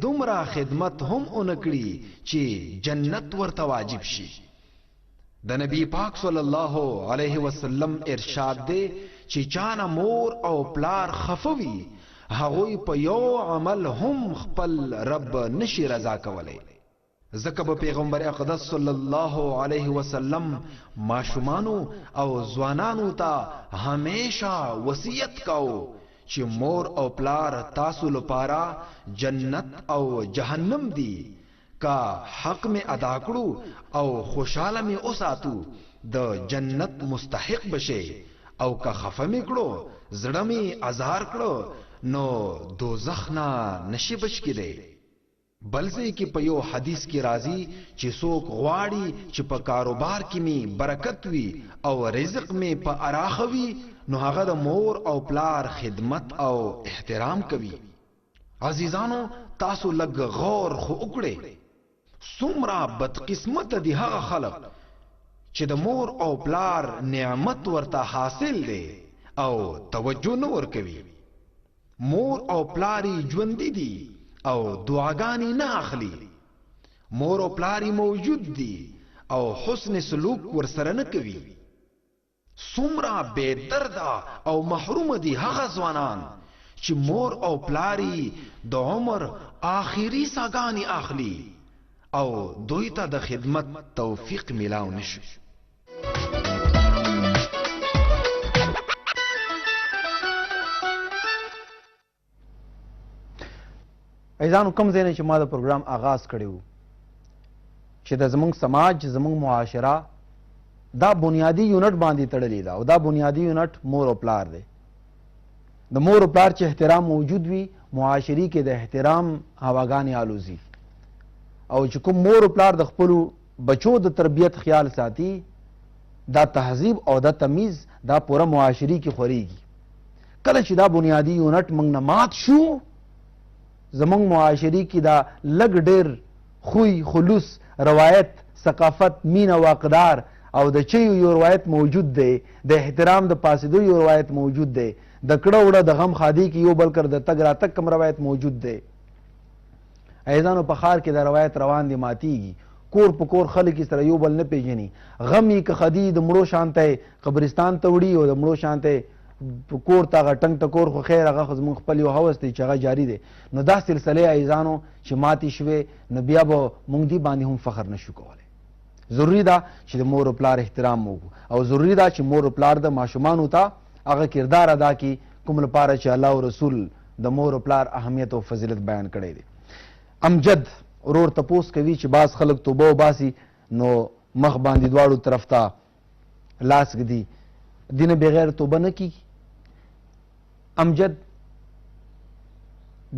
دومره خدمت هم اونکړي چې جنت ورته واجب شي. د نبی پاک صلی الله علیه وسلم ارشاد دی چې چانه مور او پلار خفوي هغوی په یو عمل هم خپل رب نشي رضا کولی. ځکه به پیغمبر اقدس صلی الله علیه وسلم ماشومانو او ځوانانو ته همیشه وصیت کاو چې مور او پلار تاسو لپاره جنت او جهنم دی. کا حق میں ادا کړو او خوشاله می اوساتو د جنت مستحق بشه، او کا خفه می کړو زړه می ازار کړو نو دوزخ نه نشي بچ کیدی. بلځه کې په یو حدیث کې راځي چې څوک غواړي چې په کاروبار کې می برکت وي او رزق می په اراخوي نو هغه د مور او پلار خدمت او احترام کوي. عزیزانو تاسو لږ غور خو وکړئ، څومره بدقسمت دي هغه خلق چې د مور او پلار نعمت ورته حاصل دی او توجه نه ورکوي. مور او پلاری ژوندي دي او دعاګانې نه اخلي، مور او پلاری موجود دي او حسن سلوک ورسره نه کوي. څومره بے درده او محروم دي هغه ځوانان چې مور او پلاری د عمر آخري ساګانی اخلي او دوی ته د خدمت توفیق ملاو نشي. ایزانو کم ځای نه چې ما د پروګرام آغاز کړی و چې د زمونږ سماج، زمونږ معاشره دا بنیادی یونټ باندې تړلی ده او دا بنیادی یونټ مور او پلار دی. د مور او پلار چې احترام موجود وي معاشري کې د احترام هواګانې الوزي، او چې کوم مور او پلار د خپلو بچو د تربیت خیال ساتي دا تهذیب او دا تمیز دا پوره معاشري کې خوريږي. کله چې دا بنیادی یونټ موږ نه مات شو زمونږ معاشري کې دا لږ ډېر خوی، خلوص، روایت، ثقافت، مینه و اقدار او د چیو یو روایت موجود دی، د احترام د پاسېدو یو روایت موجود دی، د کړه وړه د غم خادي کې یو بل کر د تګ راتګ کم روایت موجود دی. ایزانو په ښار کې د روایت روان دی ماتیږي، کور په کور خلک یې سره یو بل نه پیژني، غم یې که خدي د مړو شانته قبرستان ته وړي او د مړو شانته کور ته هغه ټنګ ټکور خو خیر هغه خو زموږ خپل یو هوس دی چې هغه جاري دی. نو دا سلسلې ایزانو چې ماتې شوې نو بیا به موږ دې باندې هم فخر نشو کولی. ضروري ده چې د مور و پلار احترام وکړو او ضروري ده چې مور و پلار د ماشومانو ته هغه کردار ادا کړي کوم لپاره چې الله او رسول د مور و پلار اهمیت او فضیلت بیان کړی دی. امجد ورور تپوس کوي چې بعض خلک توبه وباسي نو مخ باندې دواړو طرف ته لاس ږدي، دینه بغیر توبه نه کیږي. امجد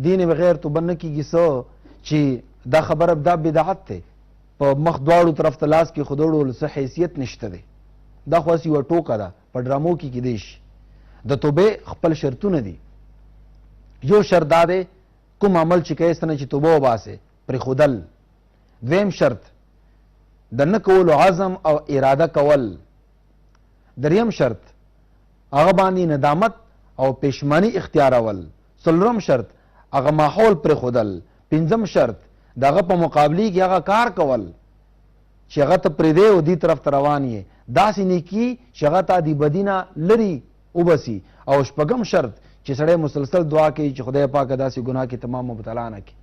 دین بغیر توبه نه کیږي سو چې دا خبره دا بدعت ده، په مخ دواړو طرف ته لاس کې خودړو څه حیثیت نشته دی، دا خو یو ټوکه ده په ډرامو کې کیدای شي. د توبې خپل شرطونه دي، یو شرط دا دی کوم عمل چې کوي ستنه چې توبه وباسه پر خودل. دویم شرط د نه کولو عزم او اراده کول. دریم شرط هغه باندې ندامت او پښیمانی اختیارول. څلورم شرط هغه ماحول پر خودل. پنځم شرط دغه په مقابله کې هغه کار کول چې هغه ته پرې دی او دی طرف ته روان یې، داسې نیکي چې هغه ته دی بدینه لري وبسي. او شپږم شرط چې سړی مسلسل دعا کوي چې خدای پاک داسې ګناه کې تمام مبتلا نه کړي.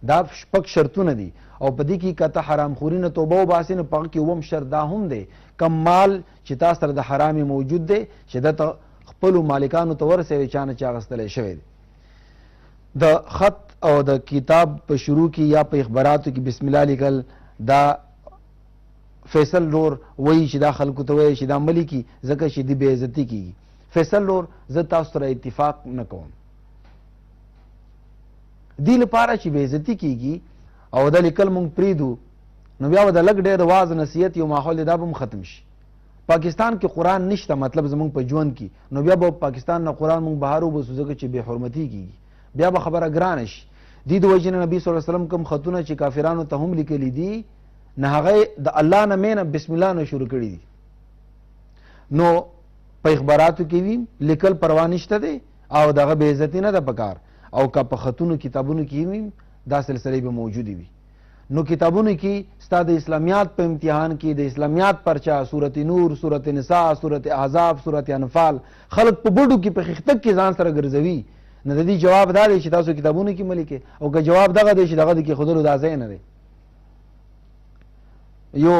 دا شپږ شرطونه دي او په دې کې که ته حرام خوري نه توبه وباسې نو په هغه کې اووم شرط دا هم دی کم مال چې تا سره د حرامې موجود دی چې دته خپلو مالکانو ته ورسوي چا نه چې اخیستلی شوی دی. د خط او د کتاب په شروع کې یا په اخباراتو کې بسم الله لیکل دا فیصل رور وایي چې دا خلکو ته وایي چې دا ملي کی ځکه چې د بې عزتي کیږي. فیصل رور زه تاسو سره اتفاق نه کوم، دې لپاره چې بې عزتي کیږي او دا لیکل مونږ پریږدو نو بیا به د لږ ډېر واز نصیحت یو ماحول دی دا به هم ختم شي. پاکستان کې قرآن نشته مطلب زمونږ په ژوند کې، نو بیا به پاکستان نه قرآن مونږ بهر وباسو ځکه چې بې حرمتي کیږي، بیا به خبره ګرانه شي. دې د وجې نه نبي صلی الله علیه وسلم کوم خطونه چې کافرانو ته هم لیکلي دي نه هغه د الله نه مینه بسم الله نه شروع کړي دي. نو په اخباراتو کې وی لیکل پروا نشته دی او دغه بې عزتي نه ده پکار، او که په خطونو کتابونو کې وی دا سلسلې به موجودي وي. نو کتابونو کې ستا د اسلامیات په امتحان کې د اسلامیات پرچا سورت نور، سورت نساء، سورت احزاب، سورت انفال خلق په بډو کې په خښتک کې ځان سره ګرځوي. نه د دې جواب دا دی چې تاسو کتابونو کې ملي کې، او که جواب دغه دی چې دغه د کې خودلو دا ځای نه دی. یو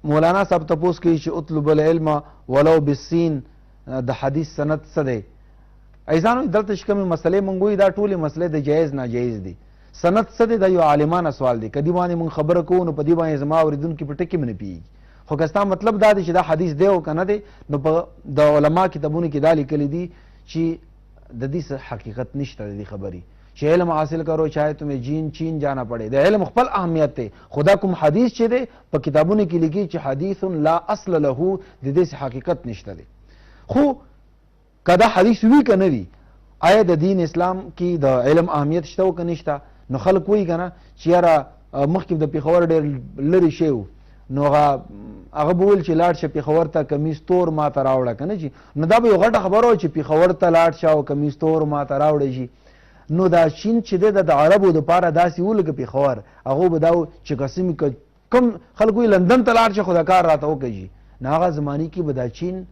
مولانا صاحب تپوس کوي چې اطلب العلم ولو بالسین د حدیث سند څه دی. ایزانو دلته چې کومې مسلې مونږ وایي دا ټولې مسلې د جایز ناجایز دي. سند څه دی دا یو عالمانه سوال دی، که دې باندې مونږ خبره کوو نو په دې باندې زما اورېدونکي په ټکي نه پیږي. خو که ستا مطلب دا دی چې دا حدیث دی او که نه دی نو په د علما کتابونو کې دا لیکلي دي چې د دې څه حقیقت نشته د دې خبرې چې علم حاصل کرو چاہے تمہیں جین چین جانا پڑے. د علم خپل اهمیت دی، خدا کوم حدیث چې دی په کتابونو کې لیکي چې حدیث لا اصل له د دې حقیقت نشته دی. خو کدا حدیث وی که نه وي آیا د دین اسلام کې د علم اهمیت شته او که نشته؟ نو خلک وایي که نه چې یاره مخکې د پېښور ډېر لرې شی و نو هغه به ویل چې لاړ شه پېښور ته کمیس تور ما ته راوړه که نه شي. نو دا به یو غټه خبره وه چې پېښور ته لاړ شه او کمیس تور ما ته راوړی شي. نو دا چین چې دی د عربو دپاره داسې و لکه پېښور، هغو به دا و چې قسم کم خلک وایي لندن ته لاړ شه خو دا کار راته وکړي. نو هغه زمانې کې به دا چین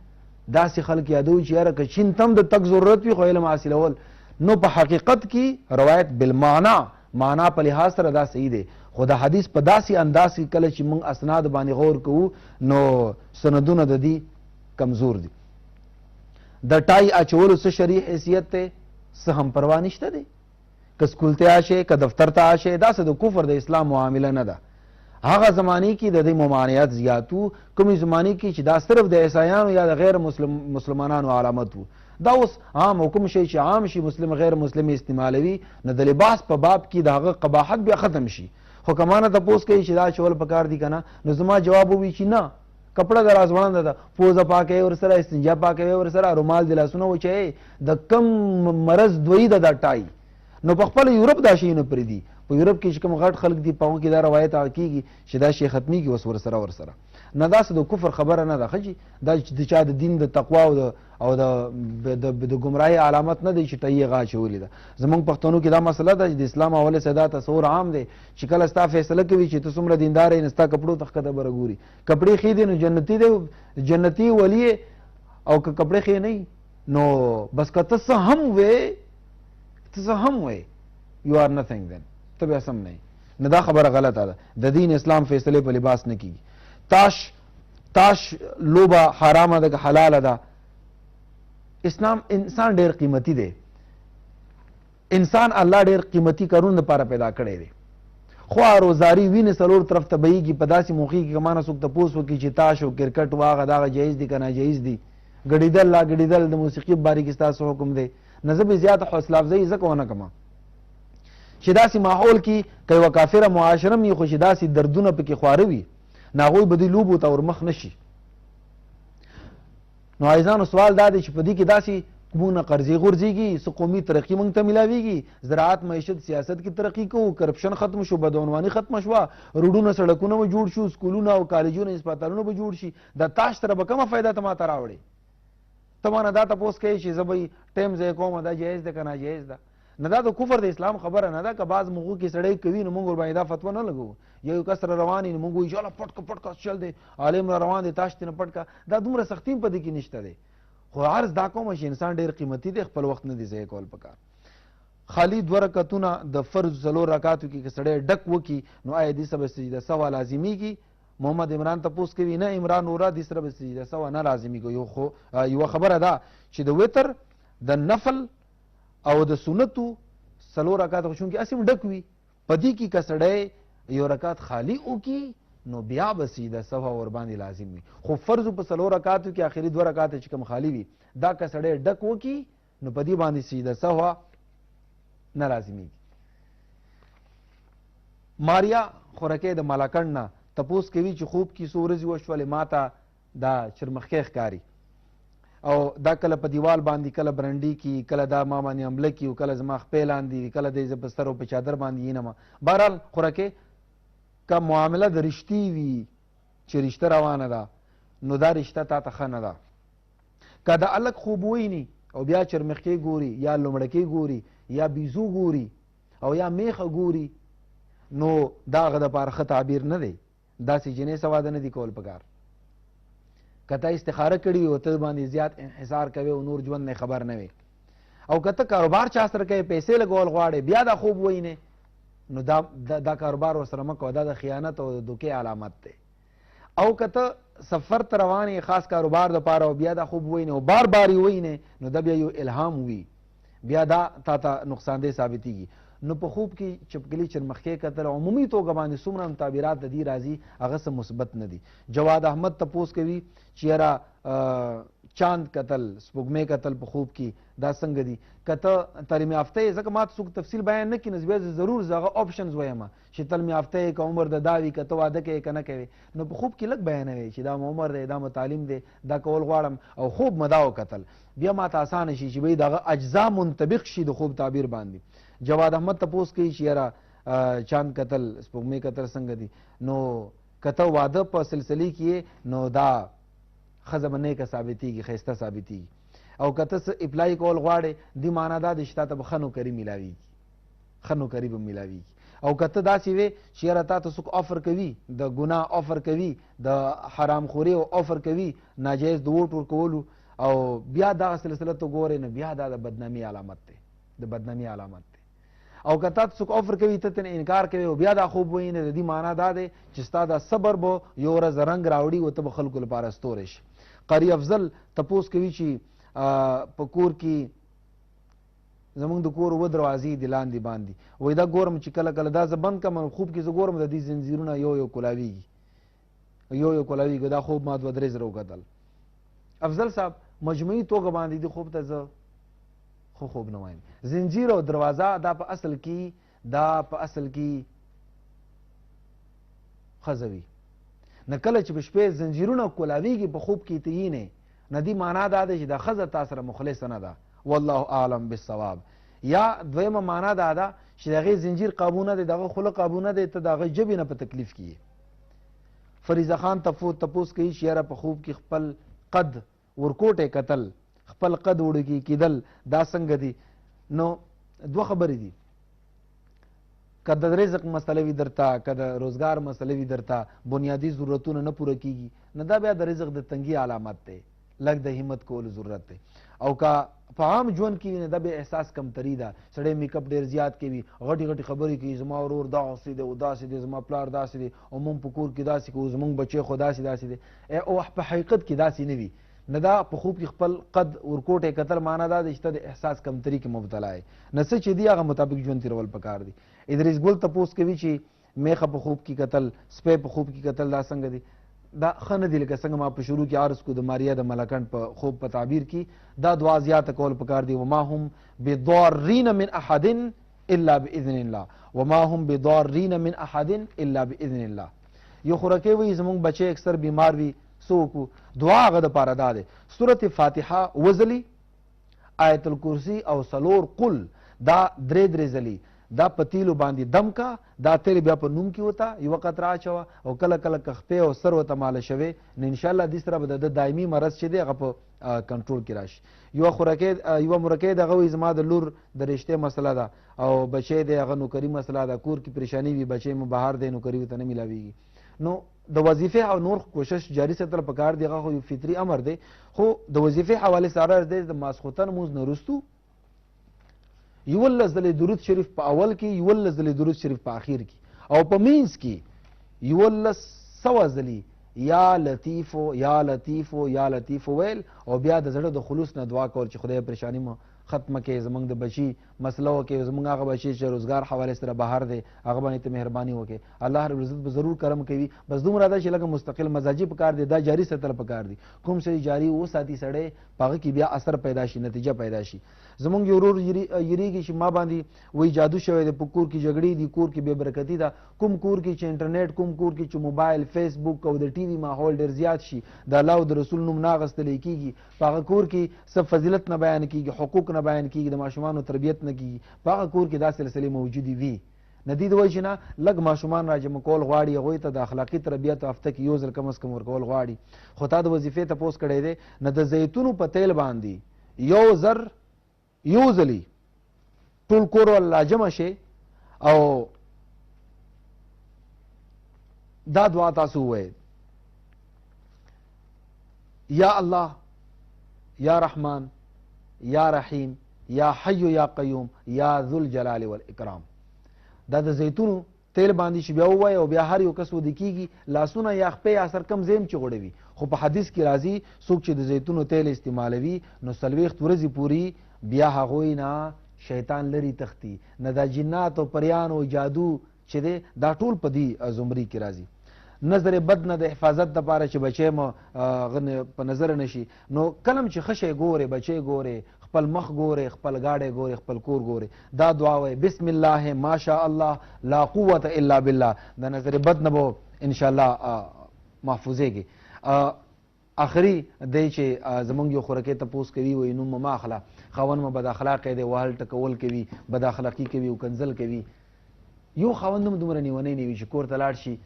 داسې خلک یادوي چې یاره که چین تم د تک ضرورت وي خو علم حاصلول. نو په حقیقت کې روایت بالمعنا معنا په لحاظ سره دا صحیح دی، خو د حدیث په داسې انداز کې کله چې موږ اسناد باندې غور کوو نو سندونه د دې کمزور دي. د ټای اچولو څه شرعي حیثیت دی څه هم پروا نشته دی. که سکول ته آشئ که دفتر ته آشئ داسې د کفر د اسلام معامله نه ده. هغه زمانې کې د دې ممانعت زیاتو، کومې زمانې کې چې دا صرف د عیسایانو یا د غیر مسلمانانو علامت وو. دا اوس عام حکم شي چې عام شي مسلم غیر مسلم استعمالوي نو د لباس په باب کې د هغه قباحت بیا ختم شي. خو که ما نه تپوس کوي چې دا چول پکار دي که نه نو زما جواب ووي چې نه کپړه د رازوړنده ده، پوزه پاکوي ورسره، استنجا پاکوي ورسره، رومال د لاسونه وچوي. د کم مرض دوی ده دا ټای نو په خپله یورپ دا شی نه پرېږدي، په یورپ کې چې کوم غټ خلک دي په هغو کې دا روایت کېږي چې دا شی ختمیږي اوس ورسره نه داسې د کفر خبره نه ده ښه جي دا د چا د دین د تقوا او د ګمراهۍ علامت نه دی چې ټیې غا اچولې ده. زمونږ پښتنو کې دا مسله ده چې د اسلام اول سدا تصور عام دی چې کله ستا فیصله کوي چې ته څومره دیندار یې نو ستا کپړو ته ښکته بره ګوري. کپړې ښې دي نو جنتي دی جنتي ولی او که کپړې ښې نه وي نو بس که ته څه هم وې یو آر نثینګ دین ته بیا سم نه نه دا خبره غلطه ده. د دین اسلام فیصلې په لباس نه کیږي. تاش لوبه حرامه ده که حلاله ده. اسلام انسان ډیر قیمتي دی. انسان الله ډیر قیمتي کارونو لپاره پیدا کړی دی. خو روزاری وینې څلور طرف ته بهیږي په داسې موقع کې که مانه څوک تپوس وکړي چې تاش او کرکټ واغه دغه جایز دي که ناجایز دي. ګډېدل لا ګډېدل د موسیقي په باره کې ستاسو حکم دی. نه زه به زیاته حوصله افزایي ځکه ونه کړم چې داسې ماحول کې که یوه کافره معاشره م وي خو چې داسې دردونه پکې خواره وي نو هغوی به دې لوبو ته ورمخ نه شي. نو عزیزانو سوال دا دی چې په دې کې داسې موږ نه قرضې غورځېږي څه قومي ترقي موږ ته میلاویږي زراعت معیشت سیاست کې ترقي کوو کرپشن ختم شو بدعنواني ختمه شوه روډونه سړکونه به جوړ شو سکولونه او کالجونه هسپتالونه به جوړ شي د تاش سره به کومه فایده ته ماته راوړې. ته مانه دا تپوس کوې چې زه به ټایم ضایع کوم دا جایز ده که ناجایز ده. نه دا د کفر د اسلام خبره نه ده که بعض موږو کې سړی کوي نو موږ ورباندې دا فتوا نه لګوو. یو کس را روان نو موږ وایو چې پټ کا چل دی عالم را روان دی تاش ته نه پټ کا. دا دومره سختي هم په دې کې نشته دی. خو عرض دا کوم چې انسان ډېر قیمتي دی خپل وخت نه دی ضایع کول پکار. خالی 2 رکعتونه د فرض 4 رکعاتو کې که سړی ډک وکړي نو آیا دې سره به سجده سهو لازمیږي؟ محمد عمران تپوس کوي نه عمران اورا دې سره به سجده سهو نه لازمیږي. یوه خبره ده چې د وتر د نفل او د سنتو 4 رکعات خو چونکې هسې هم ډک وي په دې کې که سړی یو رکعت خالی وکړي نو بیا به سجده سهو ورباندې لازم وي. خو فرض په 4 رکعاتو کې آخري 2 رکعات چې کوم خالی وي دا که سړی ډک وکړي نو په دې باندې سجده سهو نه لازمیږي. ماریا خورکۍ د مالاکنډ نه تپوس کوي چې خوب کې څو ورځې وشولې ماته دا چرمخکۍ ښکاري او دا کله په دیوال باندې کله برنډي کی کله دا ما باندې حمله کی او کله زما خپې لاندې کله د زه په ستر او په چادر باندې ینم. بهرحال خورکۍ که معامله د رښتې وي چې رښته روانه ده نو دا رښته تا ته ښه نه ده. که د الګ خوب ویني او بیا چرمخکۍ ګوري یا لومړکۍ ګوري یا بیزو ګوري او یا میخه ګوري نو دا هغه دپاره ښه تعبیر نه دی. داسې جنۍ څه واده نه دي کول پکار. که ته استخاره کړي وي او ته باندې زیات انحصار کوي او نور ژوند نه خبر نه وي او که ته کاروبار چا سره کوي پیسې لګول غواړې بیا دا خوب وینې نو دا کاروبار ورسره مه کوه. دا د خیانت او د دوکې علامت دی. او که ته سفر ته روان یې خاص کاروبار دپاره او بیا دا خوب وینې او بار بار یې وینې نو دا بیا یو الهام وي بیا دا تا ته نقصاندې ثابتېږي. نو په خوب کې چپکلي چرمخکۍ کتل عمومي توګه باندې څومره هم تعبیرات د دې راځي هغه څه مثبت نه دي. جواد احمد تپوس کوي چې یاره چاند کتل سپوږمۍ کتل په خوب کې دا څنګه دي؟ که ته تعلیم یافته یې ځکه ما ته څوک تفصیل بیان نه کړي نو بیا ضرور زه هغه آپشنز وایم چې تعلیم یافته یې که عمر د دا وي که ته واده کوې که نه کوې نو په خوب کې لږ بیانوي چې دا عمر دی دا تعلیم دی دا کول غواړم او خوب مدا وکتل بیا ما ته اسانه شي چې بھئی دغه اجزا منطبق شي د خوب تعبیر باندې. جواد احمد تپوس کوي چې یاره چاند کتل سپوږمۍ کتل څنګه دي؟ نو که ته واده په سلسلې کې نو دا ښځه به نیکه ثابتېږي ښایسته ثابتېږي. او که ته څه اپلای کول غواړې دې معنا دا دی چې تا ته به ښه نوکري میلاویږي ښه نوکري به میلاویږي. او که ته داسې وې چې یاره تا ته څوک آفر کوي د ګناه آفر کوي د حرامخورۍ آفر کوي ناجایز د ووټ ورکولو او بیا دغه سلسله ته ګورې نو بیا دا د بدنامي علامت دی د بدنامي علامت دی. او که تا ته څوک آفر کوي ته ترې انکار کوي او بیا دا خوب وینې د دې معنا دا دی چې ستا دا صبر به یو ورځ رنګ راوړي او ته به خلکو لپاره ستوری شي. قاری افضل تپوس کوي چې په کور کې زمونږ د کور 2 دروازې دي لاندې باندې وایي دا ګورم چې کله کله دا زه بند کړم خوب کې زه ګورم د دې زنځیرونه یو کولاویږي دا خوب ما 2-3 ځله وکتل. افضل صاحب مجموعي توګه باندې دې خوب ته زه خو خوب نه وایم. زنجیر او دروازه دا په اصل کې ښځه وي نه کله چې په شپې زنجیرونه کولاویږي په خوب کې ته یې نه دې معنا دا دی چې دا ښځه تا سره مخلصه نه ده والله اعلم بالصواب. یا دویمه معنا دا ده چې دغه زنجیر قابو نه دی، دغه خوله قابو نه دی، ته دغه ژبې نه په تکلیف کیږي. فریضه خان تپوس کوي چې یاره په خوب کې خپل قد ورکوټې کتل، خپل قد وړوکی کیدل دا څنګه دي؟ نو دوه خبرې دي، که د رزق مسله وي درته، که د روزګار مسله وي درته، بنیادي ضرورتونه نه پوره کیږي، نه دا بیا د رزق د تنګي علامت دی، لږ د همت کولو ضرورت دی. او که په عام ژوند کې نه دا به احساس کمتري ده، سړی میک اپ ډېر زیات کوي، غټي غټي خبرې کوي، زما ورور داسې دی او داسې دی، زما پلار داسې دی او مونږ په کور کې داسې کوو، زمونږ بچی خو داسې دی، او په حقیقت کې داسې نه وي. نه دا په خوب کې خپل قد ورکوټې کتل معنا دا چې ته د احساس کمتري کې مبتلا یې، نه څه چې دی هغه مطابق ژوند تېرول پکار دی. ادریس ګل تپوس کوي چې میخه په خوب کې کتل، سپی په خوب کې کتل دا څنګه دی؟ دا ښه نه دي. لکه څنګه ما په شروع کې عرض کو د ماریا د ملکنډ په خوب په تعبیر کې دا دعا زیاته کول پکار دی. وما هم بضارین من احد الا باذن الله، وما هم بضارین من احد الا باذن الله. یو خورکې وي زمونږ بچی اکثر بیمار وي، سوکو دعا هغه د پاره دا دی سورت فاتحه وزلی، آیت الکرسی او سلور قل دا درې ځلې دا پتیلو باندې دم کا، دا تیل بیا په نوم کې وتا یو قطره اچوه او کله کله کخپې او سر ورته ماله شوی، نو ان شاء الله دې سره به د دایمي مرض چې دی هغه په کنټرول کې راشي. یو مرکې دغه وي زما د لور د رشتې مسله ده او بچی دی هغه نوکري مسله ده، کور کې پریشانی وي، بچی مو بهر دی نوکري ورته نه میلاویږي. نو د وظیفې او نور کوشش جاری ساتل پکار دی، هغه خو یو فطري امر دی. خو د وظیفې حواله سره د ماسخوتن موز نه رستو یولس ځلې درود شریف په اول کې، یولس ځلې درود شریف په اخر کې، او په مینس کې یولس سوه ځلې یا لطیفو یا لطیفو یا لطیفو ویل، او بیا د زړه د خلوص نه دعا کول چې خدای پریشانی مو ختمه کې، زمونږ د بچي مسله وکړي، زمونږ هغه بچي چې روزګار حواله سره بهر دی هغه باندې ته مهرباني وکړي، الله رب العزت به ضرور کرم کوي. بس دومره ده چې لکه مستقل مزاجي پکار دی، دا جاری ساتل پکار دی. کوم شی جاری وساتي سړی پهغه کې بیا اثر پیدا شي، نتیجه پیدا شي. زمونږ یو ورور یریږي چې ما باندې وایي جادو شوی دی، په کور کې جګړې دي، کور کې بې برکتي ده، کوم کور کې چې انټرنیټ، کوم کور کې چې موبایل، فیسبوک او د ټي وي ماحول ډېر زیات شي، د الله او د رسول نوم نه اخیستلی کېږي، په هغه کور کې څه فضیلت نه بیان کېږي، حقوق نه بیان کېږي، د ماشومانو تربیت نه کېږي، په هغه کور کې دا سلسلې موجودې وي. ندی د وایي چې نه لږ ماشومان راجمع کول غواړي، هغوی ته د اخلاقي تربیت هفته کې یو ځل کم از کم ورکول غواړي. خو تا د وظیفې تپوس کړی دی، نه د زیتونو په تیل باندې یو ځلې ټول کور والله جمع شي او دا دعا تاسو ووایئ: یا الله یا رحمان یا رحیم یا حی یا قیوم یا ذوالجلال والاکرام. دا د زیتونو تیل باندې چې بیا ووایي او بیا هر یو کس ودې کېږي، لاسونه یا خپې یا سر کم زیم چې غوړوي. خو په حدیث کې راځي څوک چې د زیتونو تیل استعمالوي نو 40 ورځې پورې بیا هغوی نه شیطان لري تختی، نه دا جنات او پریان او جادو چې دی دا ټول په دې زمري کې راځي. نظر بد نه د حفاظت دپاره چې بچی مو په نظر نشي. نو کلم چې ښه شی ګورې، بچی ګورې، خپل مخ ګورې، خپل گاډی ګورې، خپل کور ګورې، دا دعا وایي: بسم الله ما شاء الله لا قوة الا بالله. د نظر بد نه به انشاءالله محفوظېږي. آخري دی چې زمونږ یو خورکې تپوس کوي، وایي نوم مه اخله، خاوند مو بد اخلاقی دی، وهل ټکول کوي، بد اخلاقي کوي او کنځل کوي. یو خاوند هم دومره نیونی نه وي چې کور ته لاړ شي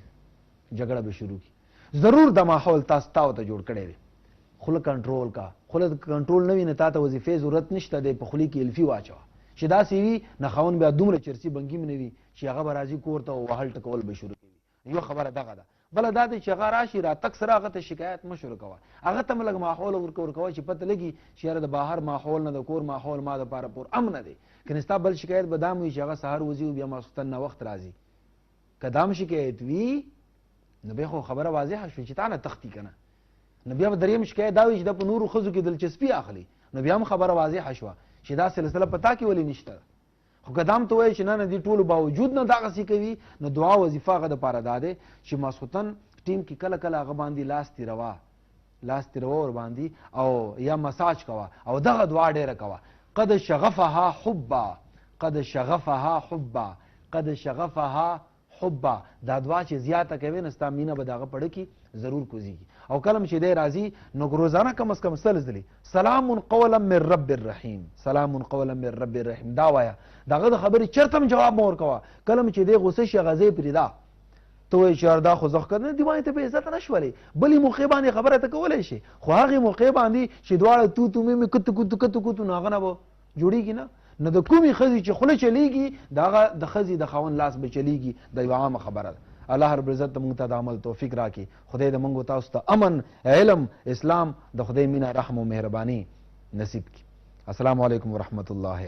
جګړه به شروع کی. ضرور د ماحول تاسو ته جوړ کړی دی، خوله کنټرول کا. خوله کنټرول نه وي نه تا ته وظیفې ضرورت نشته دی، په خولې کې الفي واچوه چې داسې وي نه خاوند بیا دومره چرسي بنګي م نه وي چې هغه به راځي کور ته وهل ټکول به شروع کوي. یو خبره دغه ده. بله دا دی چې هغه راشي راتګ سره هغه ته شکایت مه شروع کوه، هغه ته م لږ ماحول ورکوه چې پته لګي چې یاره د بهر ماحول نه د کور ماحول ما دپاره پور امنه دی. که ستا بل شکایت به دا م وي چې هغه سهار وځي او بیا ماسخوتن ناوخت راځي. که دا م شکایت وي نو بیا خو خبره واضحه شوه چې تا نه تختی که نه. نو بیا به دریم شکایت دا وي چې دا په نورو ښځو کې دلچسپي اخلي، نو بیا هم خبره واضحه شوه چې دا سلسله په تا کې ولې نشته. خو که دا هم ته وایې چې نه نه دې ټولو باوجود نه دغسې کوي، نو دعا وظیفه هغه دپاره دا دی چې ماسخوتن ټیم کې کله کله هغه باندې لاس تیروه ورباندې او یا مساج کوه او دغه دعا ډېره کوه: قد شغفها حبا، قد شغفها حبا، قد شغفها حبا دا دعا چې زیاته کوي نو ستا مینه به دغه پړه کې ضرور کوزیږي او کله چې دی راځي نو روزانه کم از کم سل ځلې سلام قولا من رب الرحیم سلام قولا من رب الرحیم دا وایا دغه د خبرې چرته هم جواب مور کوه کله چې دی غوسه شي غزې پرېدا ته وایي چې دا خو زه ښه دی وایي ته په عزت نه شولې بلې موقع باندې خبره ته کولی شي خو هغې موقع باندې چې دواړه تو مې کتو کتو نو هغه نه به جوړېږي نه نو د کومې ښځې چې خوله چلیږي د هغه د ښځې د خاوند لاس به چلیږي د یوه عامه خبره ده الله رب العزت موږ ته د عمل توفیق راکړي خدای د موږ تاسو ته امن علم اسلام د خدای مینه رحم او مهرباني نصیب کړي السلام علیکم ورحمت الله